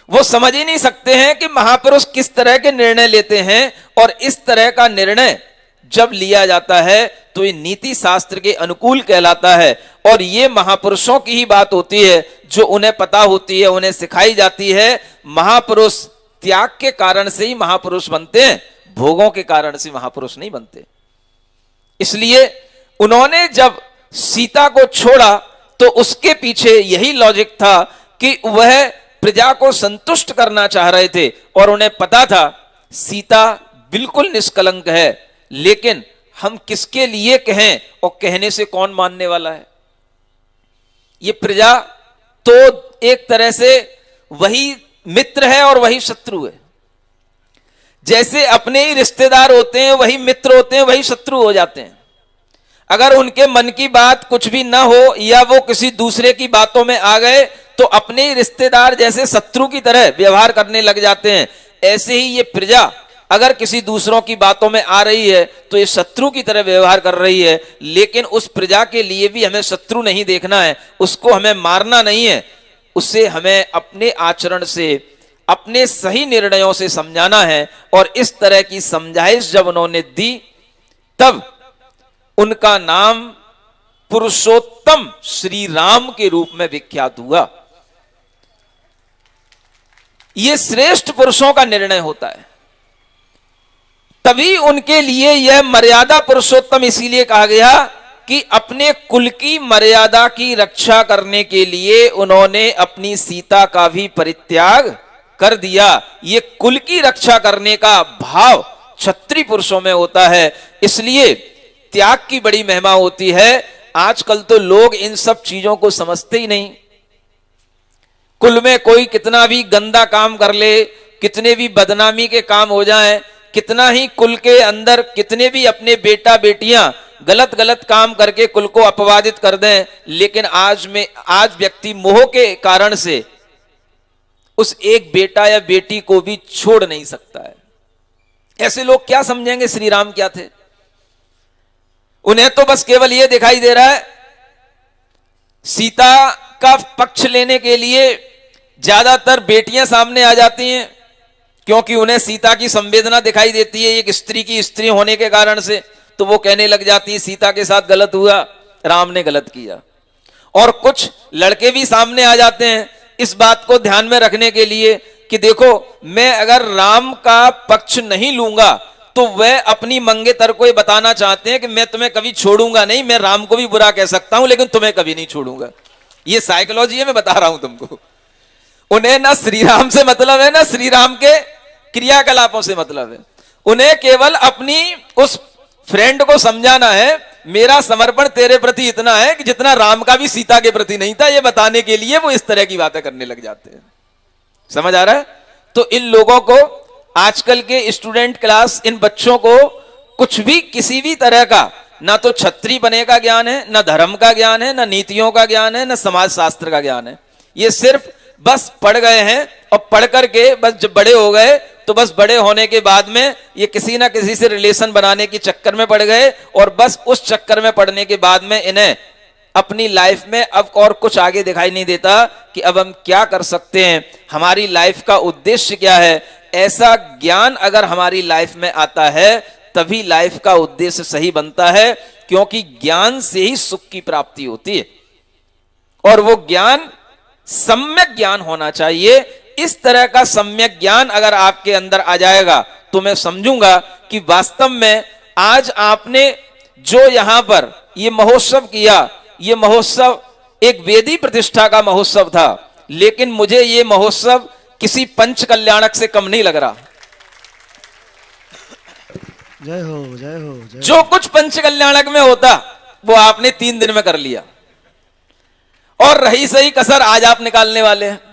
वो समझ ही नहीं सकते हैं कि महापुरुष किस तरह के निर्णय लेते हैं, और इस तरह का निर्णय जब लिया जाता है तो ये नीति शास्त्र के अनुकूल कहलाता है। और ये महापुरुषों की ही बात होती है जो उन्हें पता होती है, उन्हें सिखाई जाती है। महापुरुष त्याग के कारण से ही महापुरुष बनते हैं, भोगों के कारण से महापुरुष नहीं बनते। इसलिए उन्होंने जब सीता को छोड़ा तो उसके पीछे यही लॉजिक था कि वह प्रजा को संतुष्ट करना चाह रहे थे, और उन्हें पता था सीता बिल्कुल निष्कलंक है, लेकिन हम किसके लिए कहें और कहने से कौन मानने वाला है। ये प्रजा तो एक तरह से वही मित्र है और वही शत्रु है। जैसे अपने ही रिश्तेदार होते हैं वही मित्र होते हैं, वही शत्रु हो जाते हैं। अगर उनके मन की बात कुछ भी ना हो या वो किसी दूसरे की बातों में आ गए तो अपने ही रिश्तेदार जैसे शत्रु की तरह व्यवहार करने लग जाते हैं। ऐसे ही ये प्रजा अगर किसी दूसरों की बातों में आ रही है तो ये शत्रु की तरह व्यवहार कर रही है। लेकिन उस प्रजा के लिए भी हमें शत्रु नहीं देखना है, उसको हमें मारना नहीं है, उसे हमें अपने आचरण से, अपने सही निर्णयों से समझाना है। और इस तरह की समझाइश जब उन्होंने दी तब उनका नाम पुरुषोत्तम श्री राम के रूप में विख्यात हुआ। यह श्रेष्ठ पुरुषों का निर्णय होता है, तभी उनके लिए यह मर्यादा पुरुषोत्तम इसीलिए कहा गया कि अपने कुल की मर्यादा की रक्षा करने के लिए उन्होंने अपनी सीता का भी परित्याग कर दिया। ये कुल की रक्षा करने का भाव क्षत्रिय पुरुषों में होता है, इसलिए त्याग की बड़ी महिमा होती है। आजकल तो लोग इन सब चीजों को समझते ही नहीं। कुल में कोई कितना भी गंदा काम कर ले, कितने भी बदनामी के काम हो जाएं, कितना ही कुल के अंदर कितने भी अपने बेटा बेटियां गलत गलत काम करके कुल को अपवादित कर दें, लेकिन आज व्यक्ति मोह के कारण से उस एक बेटा या बेटी को भी छोड़ नहीं सकता है। ऐसे लोग क्या समझेंगे श्री राम क्या थे? उन्हें तो बस केवल यह दिखाई दे रहा है सीता का पक्ष लेने के लिए ज्यादातर बेटियां सामने आ जाती हैं, क्योंकि उन्हें सीता की संवेदना दिखाई देती है एक स्त्री की स्त्री होने के कारण से। तो वो कहने लग जाती है सीता के साथ गलत हुआ, राम ने गलत किया। और कुछ लड़के भी सामने आ जाते हैं इस बात को ध्यान में रखने के लिए कि देखो, मैं अगर राम का पक्ष नहीं लूंगा तो वह अपनी मंगेतर को ये बताना चाहते हैं कि मैं तुम्हें कभी छोड़ूंगा नहीं, मैं राम को भी बुरा कह सकता हूं लेकिन तुम्हें कभी नहीं छोड़ूंगा। ये साइकोलॉजी है, मैं बता रहा हूं तुमको। उन्हें ना श्री राम से मतलब है ना श्री राम के क्रियाकलापों से मतलब है। उन्हें केवल अपनी उस फ्रेंड को समझाना है मेरा समर्पण तेरे प्रति इतना है कि जितना राम का भी सीता के प्रति नहीं था, ये बताने के लिए वो इस तरह की बातें करने लग जाते हैं। समझ आ रहा है? तो इन लोगों को, आजकल के स्टूडेंट क्लास, इन बच्चों को कुछ भी किसी भी तरह का ना तो क्षत्रिय बने का ज्ञान है, ना धर्म का ज्ञान है, ना नीतियों का ज्ञान है, ना समाज शास्त्र का ज्ञान है। ये सिर्फ बस पढ़ गए हैं और पढ़ करके बस जब बड़े हो गए तो बस बड़े होने के बाद में ये किसी ना किसी से रिलेशन बनाने के चक्कर में पड़ गए, और बस उस चक्कर में पड़ने के बाद में इन्हें अपनी लाइफ में अब और कुछ आगे दिखाई नहीं देता कि अब हम क्या कर सकते हैं, हमारी लाइफ का उद्देश्य क्या है। ऐसा ज्ञान अगर हमारी लाइफ में आता है तभी लाइफ का उद्देश्य सही बनता है, क्योंकि ज्ञान से ही सुख की प्राप्ति होती है और वो ज्ञान सम्यक ज्ञान होना चाहिए। इस तरह का सम्यक ज्ञान अगर आपके अंदर आ जाएगा तो मैं समझूंगा कि वास्तव में आज आपने जो यहां पर ये महोत्सव किया, ये महोत्सव एक वेदी प्रतिष्ठा का महोत्सव था, लेकिन मुझे ये महोत्सव किसी पंच कल्याणक से कम नहीं लग रहा। जय हो जय हो जय। जो कुछ पंच कल्याणक में होता वो आपने 3 दिन में कर लिया, और रही सही कसर आज आप निकालने वाले हैं।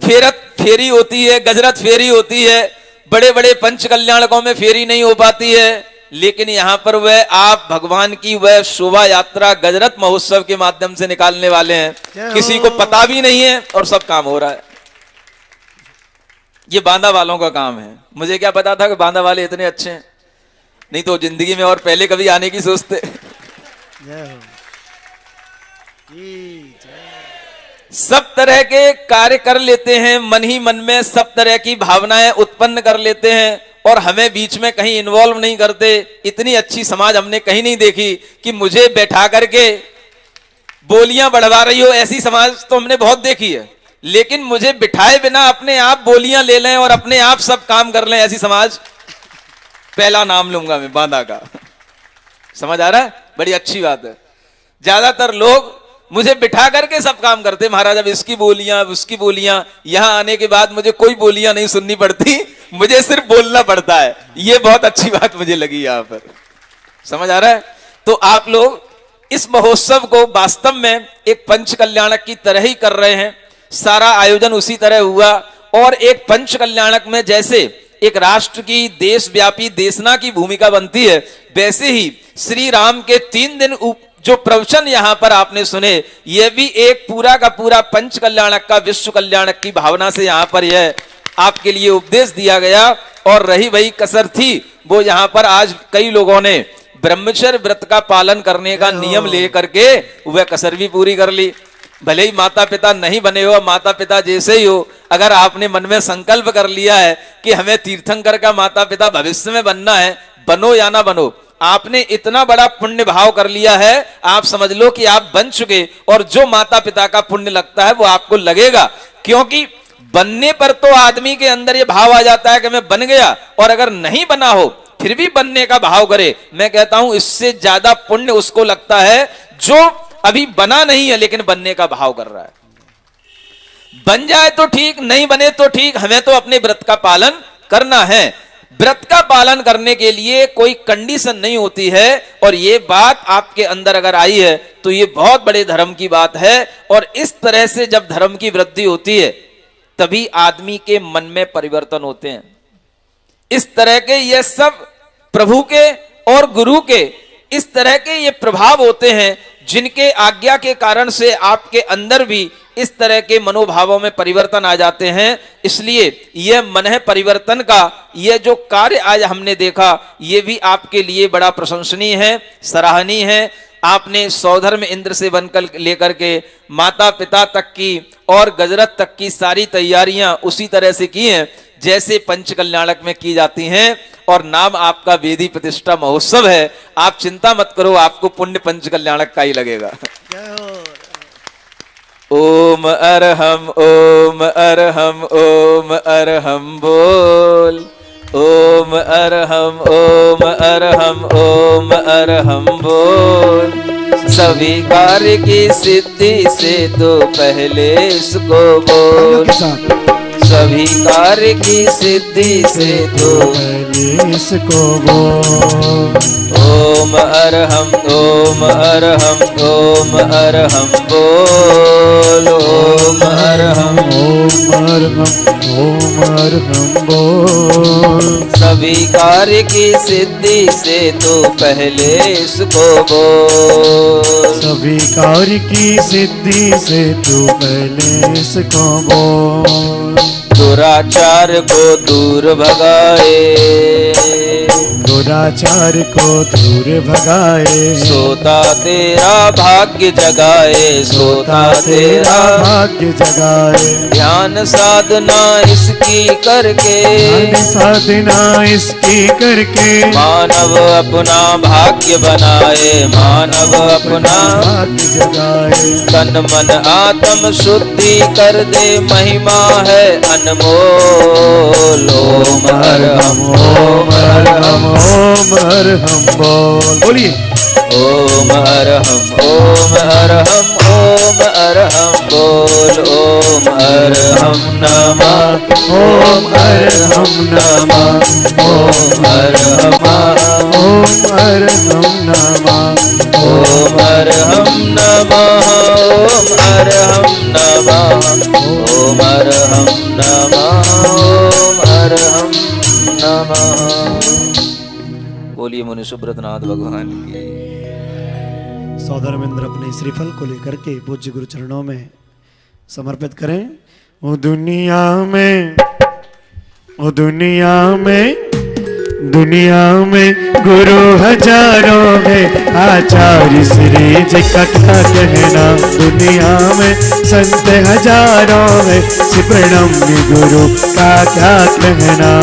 फेरत फेरी होती है, गजरत फेरी होती है, बड़े बड़े पंच कल्याणकों में फेरी नहीं हो पाती है, लेकिन यहाँ पर वह आप भगवान की वह शोभा यात्रा गजरत महोत्सव के माध्यम से निकालने वाले हैं। किसी को पता भी नहीं है और सब काम हो रहा है। ये बांदा वालों का काम है। मुझे क्या पता था कि बांदा वाले इतने अच्छे हैं, नहीं तो जिंदगी में और पहले कभी आने की सोचते। सब तरह के कार्य कर लेते हैं, मन ही मन में सब तरह की भावनाएं उत्पन्न कर लेते हैं और हमें बीच में कहीं इन्वॉल्व नहीं करते। इतनी अच्छी समाज हमने कहीं नहीं देखी कि मुझे बैठा करके बोलियां बढ़वा रही हो। ऐसी समाज तो हमने बहुत देखी है, लेकिन मुझे बिठाए बिना अपने आप बोलियां ले लें और अपने आप सब काम कर लें, ऐसी समाज पहला नाम लूंगा मैं, बांदा का। समझ आ रहा है? बड़ी अच्छी बात है। ज्यादातर लोग मुझे बिठा करके सब काम करते, महाराज अब इसकी बोलियां उसकी बोलियां। यहां आने के बाद मुझे कोई बोलियां नहीं सुननी पड़ती, मुझे सिर्फ बोलना पड़ता है। ये बहुत अच्छी बात मुझे लगी यहां पर। समझ आ रहा है? तो आप लोग इस महोत्सव को वास्तव में एक पंच कल्याणक की तरह ही कर रहे हैं। सारा आयोजन उसी तरह हुआ और एक पंच कल्याणक में जैसे एक राष्ट्र की देशव्यापी देशना की भूमिका बनती है, वैसे ही श्री राम के 3 दिन जो प्रवचन यहां पर आपने सुने, यह भी एक पूरा का पूरा पंच कल्याणक का, विश्व कल्याणक की भावना से यहां पर यह आपके लिए उपदेश दिया गया। और रही वही कसर थी, वो यहां पर आज कई लोगों ने ब्रह्मचर्य व्रत का पालन करने का नियम लेकर के वह कसर भी पूरी कर ली। भले ही माता पिता नहीं बने हो, माता पिता जैसे ही हो, अगर आपने मन में संकल्प कर लिया है कि हमें तीर्थंकर का माता पिता भविष्य में बनना है, बनो या ना बनो, आपने इतना बड़ा पुण्य भाव कर लिया है, आप समझ लो कि आप बन चुके। और जो माता पिता का पुण्य लगता है वो आपको लगेगा, क्योंकि बनने पर तो आदमी के अंदर ये भाव आ जाता है कि मैं बन गया, और अगर नहीं बना हो फिर भी बनने का भाव करे। मैं कहता हूं इससे ज्यादा पुण्य उसको लगता है जो अभी बना नहीं है लेकिन बनने का भाव कर रहा है। बन जाए तो ठीक, नहीं बने तो ठीक, हमें तो अपने व्रत का पालन करना है। व्रत का पालन करने के लिए कोई कंडीशन नहीं होती है, और ये बात आपके अंदर अगर आई है तो ये बहुत बड़े धर्म की बात है। और इस तरह से जब धर्म की वृद्धि होती है तभी आदमी के मन में परिवर्तन होते हैं। इस तरह के ये सब प्रभु के और गुरु के इस तरह के ये प्रभाव होते हैं, जिनके आज्ञा के कारण से आपके अंदर भी इस तरह के मनोभावों में परिवर्तन आ जाते हैं। इसलिए यह मन परिवर्तन का यह जो कार्य आज हमने देखा, यह भी आपके लिए बड़ा प्रशंसनीय है, सराहनीय है। आपने सौधर्म इंद्र से बनकर लेकर के माता पिता तक की और गजरत तक की सारी तैयारियां उसी तरह से की हैं जैसे पंच कल्याणक में की जाती हैं। और नाम आपका वेदी प्रतिष्ठा महोत्सव है। आप चिंता मत करो, आपको पुण्य पंच कल्याणक का ही लगेगा। ओम अरहम ओम अरहम ओम अरहम बोल। ओम अरहम ओम अरहम ओम अरहम बोल। सभी कार्य की सिद्धि से तो पहले इसको बोल। सभी कार्य की सिद्धि से तो पहले इसको बोल। ओम अरहम ओम अरहम ओम अरहम बोल। ओम अरहम ओम अरहम ओम अरहम बोल। सभी कार्य की सिद्धि से तो पहले इसको बोल। सभी कार्य की सिद्धि से तो पहले इसको बोल। दुराचार को दूर भगाए। दुराचार को दूर भगाए। सोता तेरा भाग्य जगाए। सोता तेरा भाग्य जगाए। ध्यान साधना इसकी करके। ध्यान साधना इसकी करके। मानव अपना भाग्य बनाए। मानव अपना भाग्य जगाए। तन मन आत्म शुद्धि कर दे, महिमा है अनमोल। ओम अरहम ओम अरहम ओम अरहम बोल। बोलिए। ओम अरहम ओम अरहम ओम अरहम बोल। ओम अरहम नमः ओम अरहम नमः। ओम अरहम ओम अरहम नमः। ओम अरहम नमः। ओम अरहम नमः। ओम अरहम नमः। ओम अरहम नमः। बोलिए। मुनि सुब्रतनाथ भगवान की। सौधर्मेंद्र अपने श्रीफल को लेकर के पूज्य गुरु चरणों में समर्पित करें। ओ दुनिया में गुरु हजारों है, आचार्य श्री जी का क्या कहना। दुनिया में संत हजारों है, प्रणम्य गुरु का क्या कहना।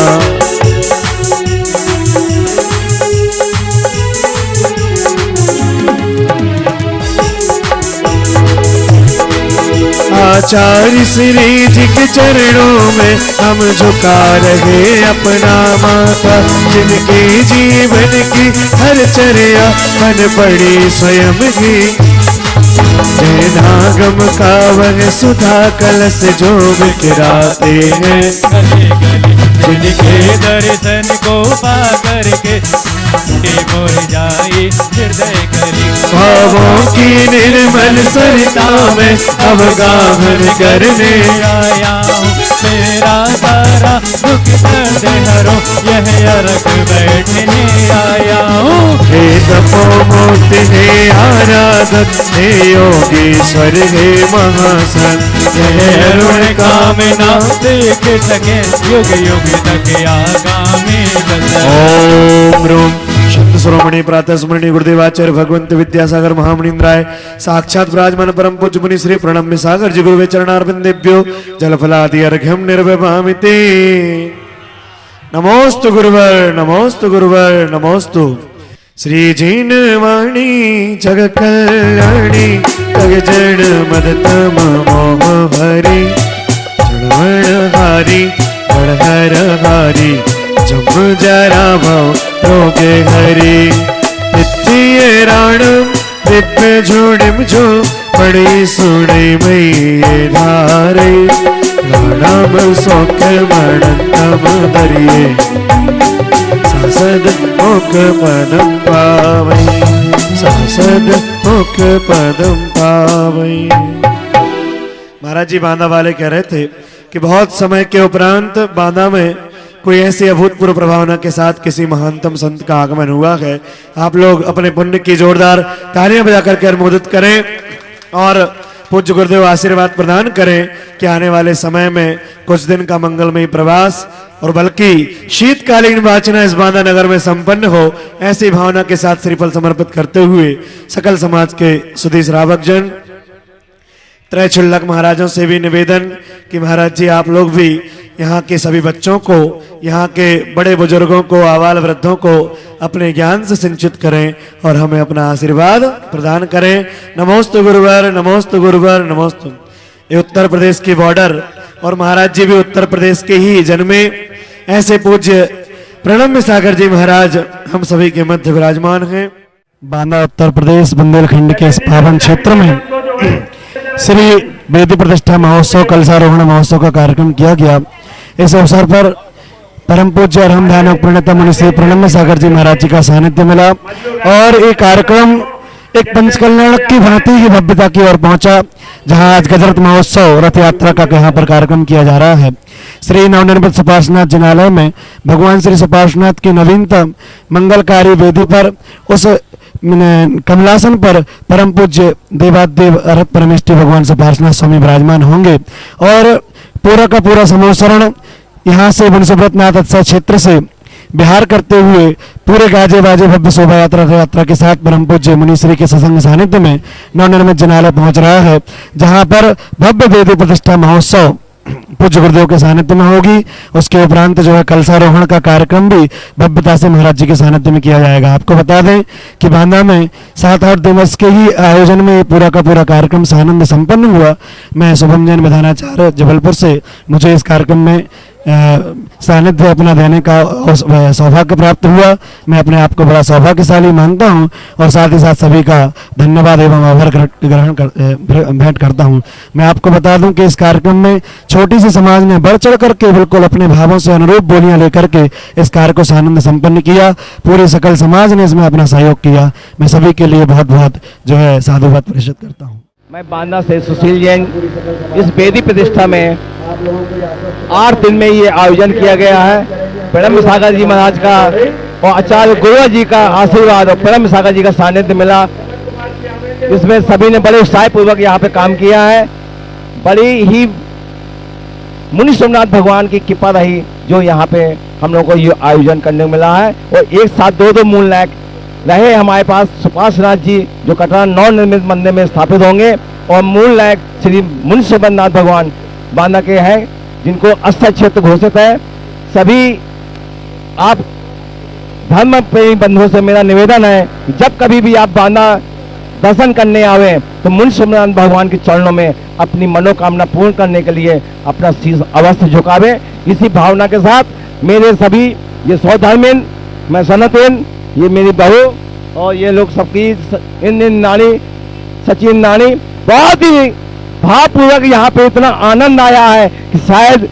आचार्य श्री जी के चरणों में हम झुका रहे अपना माथा। जिनके जीवन की हर चर्या बन पड़ी स्वयं ही, नागम का वह सुधा कलश जो बिखराते हैं। जिनके दर्शन को पा करके मोर जाए हृदय करी। भावों की निर्मल सरिता में अवगाहन करने आया हूँ, मेरा सारा दुख दर्द हरो, यह अर्घ बैठने आया हूँ। हे तपोमूर्ति हे आराधक, हे योगीश्वर हे महासंत, यह अरुण कामना देख सके युग युग तक आगामी दशा। ओम रूम शब्द सुरमणि प्रातः स्मरणि गुरुदेवाचार्य भगवंत विद्यासागर महामुनिंद्राय साक्षात विराजमान परम पूज्य मुनि श्री प्रणम्य सागर जी गुरुवे चरणारविंदेभ्यो जलफलादि अर्घ्यम निर्वभामिते। नमोस्तु गुरुवर नमोस्तु गुरुवर नमोस्तु। श्री जिनवाणी जग कल्याणी जग जन मदतम मोह हरि जड़वण हारी हर हारी जब जरा भव रोगे हरि। नित्य राणम दिव्य जोड़िम जो बड़ी सुणी मई धारे। राणम सौख्य मणतम दरिये सासद मुख पदम पावई। सासद मुख पदम पावई। महाराज जी बांदा वाले कह रहे थे कि बहुत समय के उपरांत बांदा में कोई ऐसी अभूतपूर्व प्रभावना के साथ किसी महानतम संत का आगमन हुआ है। आप लोग अपने पुण्य की जोरदार तालियां बजा करके अनुमोदित करें और पूज्य गुरुदेव आशीर्वाद प्रदान करें कि आने वाले समय में कुछ दिन का मंगलमय प्रवास और बल्कि शीतकालीन वाचना इस बांदा नगर में संपन्न हो। ऐसी भावना के साथ श्रीफल समर्पित करते हुए सकल समाज के सुधीर श्रावक जन त्रैचुल्लक महाराजों से भी निवेदन कि महाराज जी आप लोग भी यहाँ के सभी बच्चों को, यहाँ के बड़े बुजुर्गों को, आबाल वृद्धों को अपने ज्ञान से सिंचित करें और हमें अपना आशीर्वाद प्रदान करें। नमोस्तु गुरुवर नमोस्तु गुरुवर नमोस्तु। ये उत्तर प्रदेश की बॉर्डर और महाराज जी भी उत्तर प्रदेश के ही जन्मे ऐसे पूज्य प्रणम्य सागर जी महाराज हम सभी के मध्य विराजमान हैं। बांदा उत्तर प्रदेश बुंदेलखंड के इस पावन क्षेत्र में श्री वेदी प्रतिष्ठा महोत्सव कलशारोहण महोत्सव का कार्यक्रम किया गया। इस अवसर पर परम पूज्य और हम ध्यान प्रणेता मुनि श्री प्रणम्य सागर जी महाराज जी का सानिध्य मिला और ये कार्यक्रम एक पंचकल्याण की भांति की भव्यता की ओर पहुंचा, जहां आज गजरत महोत्सव रथ यात्रा का यहाँ पर कार्यक्रम किया जा रहा है। श्री नवनिर्मित सुपार्श्वनाथ जिनालय में भगवान श्री सुपार्श्वनाथ की नवीनतम मंगलकारी वेदी पर उस कमलासन पर परम पूज्य देवादेव अरहत परमेष्ठी भगवान सुपार्श्वनाथ स्वामी विराजमान होंगे और पूरा का पूरा समोसरण यहाँ से मुनिसुब्रतनाथ उत्सव क्षेत्र से बिहार करते हुए पूरे गाजे बाजे भव्य शोभा यात्रा के साथ परम पूज्य मुनिश्री के सत्संग सानिध्य में नवनिर्मित जिनालय पहुंच रहा है, जहां पर भव्य वेदी प्रतिष्ठा महोत्सव पूज्य गुरुदेव के सानिध्य में होगी। उसके उपरांत जो है कलशारोहण का कार्यक्रम भी भव्यता से महाराज जी के सानिध्य में किया जाएगा। आपको बता दें कि बांदा में 7-8 दिवस के ही आयोजन में पूरा का पूरा कार्यक्रम सानंद संपन्न हुआ। मैं शुभम जैन विधानाचार्य जबलपुर से मुझे इस कार्यक्रम में सानिध्य अपना देने का सौभाग्य प्राप्त हुआ। मैं अपने आप को बड़ा सौभाग्यशाली मानता हूं और साथ ही साथ सभी का धन्यवाद एवं आभार भेंट करता हूं। मैं आपको बता दूं कि इस कार्यक्रम में छोटी सी समाज ने बढ़ चढ़ करके बिल्कुल अपने भावों से अनुरूप बोलियां लेकर के इस कार्य को सानंद संपन्न किया। पूरे सकल समाज ने इसमें अपना सहयोग किया। मैं सभी के लिए बहुत बहुत जो है साधुवाद प्रेषित करता हूँ। मैं बांदा से सुशील जैन। इस वेदी प्रतिष्ठा में 8 दिन में ये आयोजन किया गया है। प्रणम्य सागर जी महाराज का और आचार्य गुरु जी का आशीर्वाद और परम सागर जी का सानिध्य मिला। इसमें सभी ने बड़े उत्साह पूर्वक यहाँ पे काम किया है। बड़ी ही मुनि सोमनाथ भगवान की कृपा रही जो यहाँ पे हम लोगों को ये आयोजन करने को मिला है। और एक साथ दो मूल नायक रहे हमारे पास सुभाष नाथ जी जो कटरा नवनिर्मित मंदिर में स्थापित होंगे, और मूल नायक श्री मुनि सोमनाथ भगवान बांदा के हैं जिनको अस्थायी क्षेत्र घोषित है। सभी आप धर्म प्रेमी बंधुओं से मेरा निवेदन है कि जब कभी भी आप बांदा दर्शन करने आवे तो मुनि सोमनाथ भगवान के चरणों में अपनी मनोकामना पूर्ण करने के लिए अपना शीश अवश्य झुकावे। इसी भावना के साथ मेरे सभी ये सौधर्मिन, मैं सनातन, ये मेरी बहू और ये लोग सबकी इन नानी सचिन नानी बहुत ही भावपूर्वक यहाँ पे इतना आनंद आया है कि शायद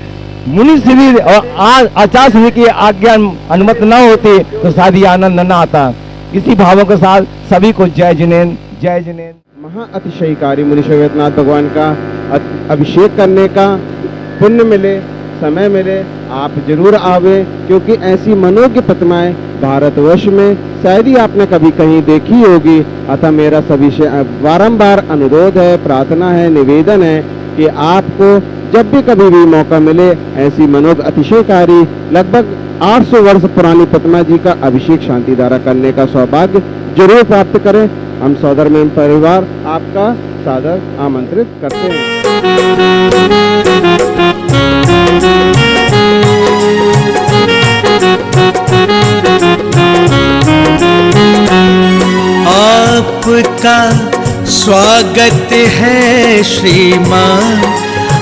मुनि श्री और आचार्य श्री की आज्ञा अनुमति न होती तो शायद ये आनंद न आता। इसी भावों के साथ सभी को जय जिनेन्द्र, जय जिनेन्द्र। महाअतिशयकारी मुनि सोमनाथ भगवान का अभिषेक करने का पुण्य मिले, समय मिले, आप जरूर आवे, क्योंकि ऐसी मनोज्ञ प्रतिमाएं भारतवर्ष में शायद ही आपने कभी कहीं देखी होगी। अतः मेरा सभी से बारंबार अनुरोध है, प्रार्थना है, निवेदन है कि आपको जब भी कभी भी मौका मिले ऐसी मनोज्ञ अतिशयकारी लगभग 800 वर्ष पुरानी प्रतिमा जी का अभिषेक शांति धारा करने का सौभाग्य जरूर प्राप्त करें। हम सौधर्मिन परिवार आपका सादर आमंत्रित करते हैं। आपका स्वागत है श्रीमान,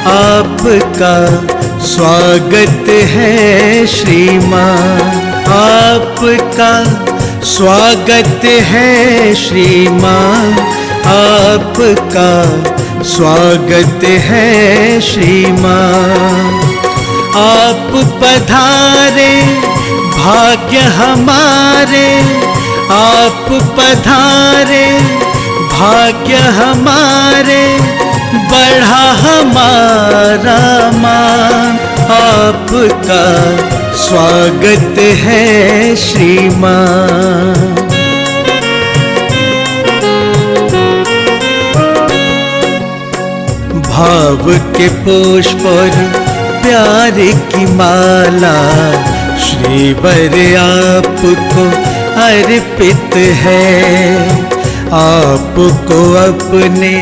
आपका स्वागत है श्रीमान, आपका स्वागत है श्रीमान, आपका स्वागत है श्रीमान। आप पधारे भाग्य हमारे, आप पधारे भाग्य हमारे, बढ़ा हमारा मान, आपका स्वागत है श्रीमान। भाव के पुष्प और प्यार की माला श्रीवर आपको अर्पित है, आपको अपने।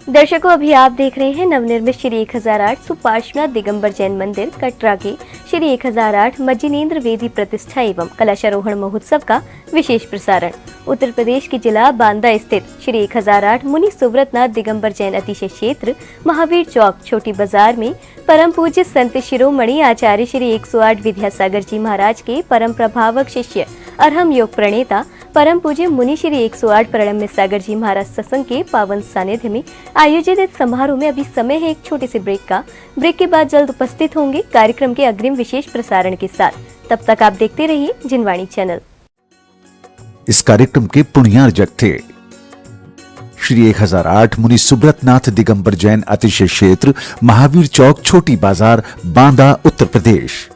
दर्शकों, अभी आप देख रहे हैं नवनिर्मित श्री 1008 सुपार्श्वनाथ दिगंबर जैन मंदिर कटरा के श्री 1008 मज्जिनेन्द्र वेदी प्रतिष्ठा एवं कलशारोहण महोत्सव का विशेष प्रसारण। उत्तर प्रदेश के जिला बांदा स्थित श्री 1008 मुनि सुब्रतनाथ दिगंबर जैन अतिशय क्षेत्र महावीर चौक छोटी बाजार में परम पूज्य संत शिरोमणि आचार्य श्री 108 विद्यासागर जी महाराज के परम प्रभावक शिष्य अरहम योग प्रणेता परम पूज्य मुनि श्री 108 प्रणम्य सागर जी महाराज सत्संग के पावन सानिध्य में आयोजित इस समारोह में अभी समय है एक छोटे से ब्रेक का। ब्रेक के बाद जल्द उपस्थित होंगे कार्यक्रम के अग्रिम विशेष प्रसारण के साथ। तब तक आप देखते रहिए जिनवाणी चैनल। इस कार्यक्रम के पुण्यार्जक थे श्री 1008 मुनि सुब्रतनाथ दिगंबर जैन अतिशय क्षेत्र महावीर चौक छोटी बाजार बांदा उत्तर प्रदेश।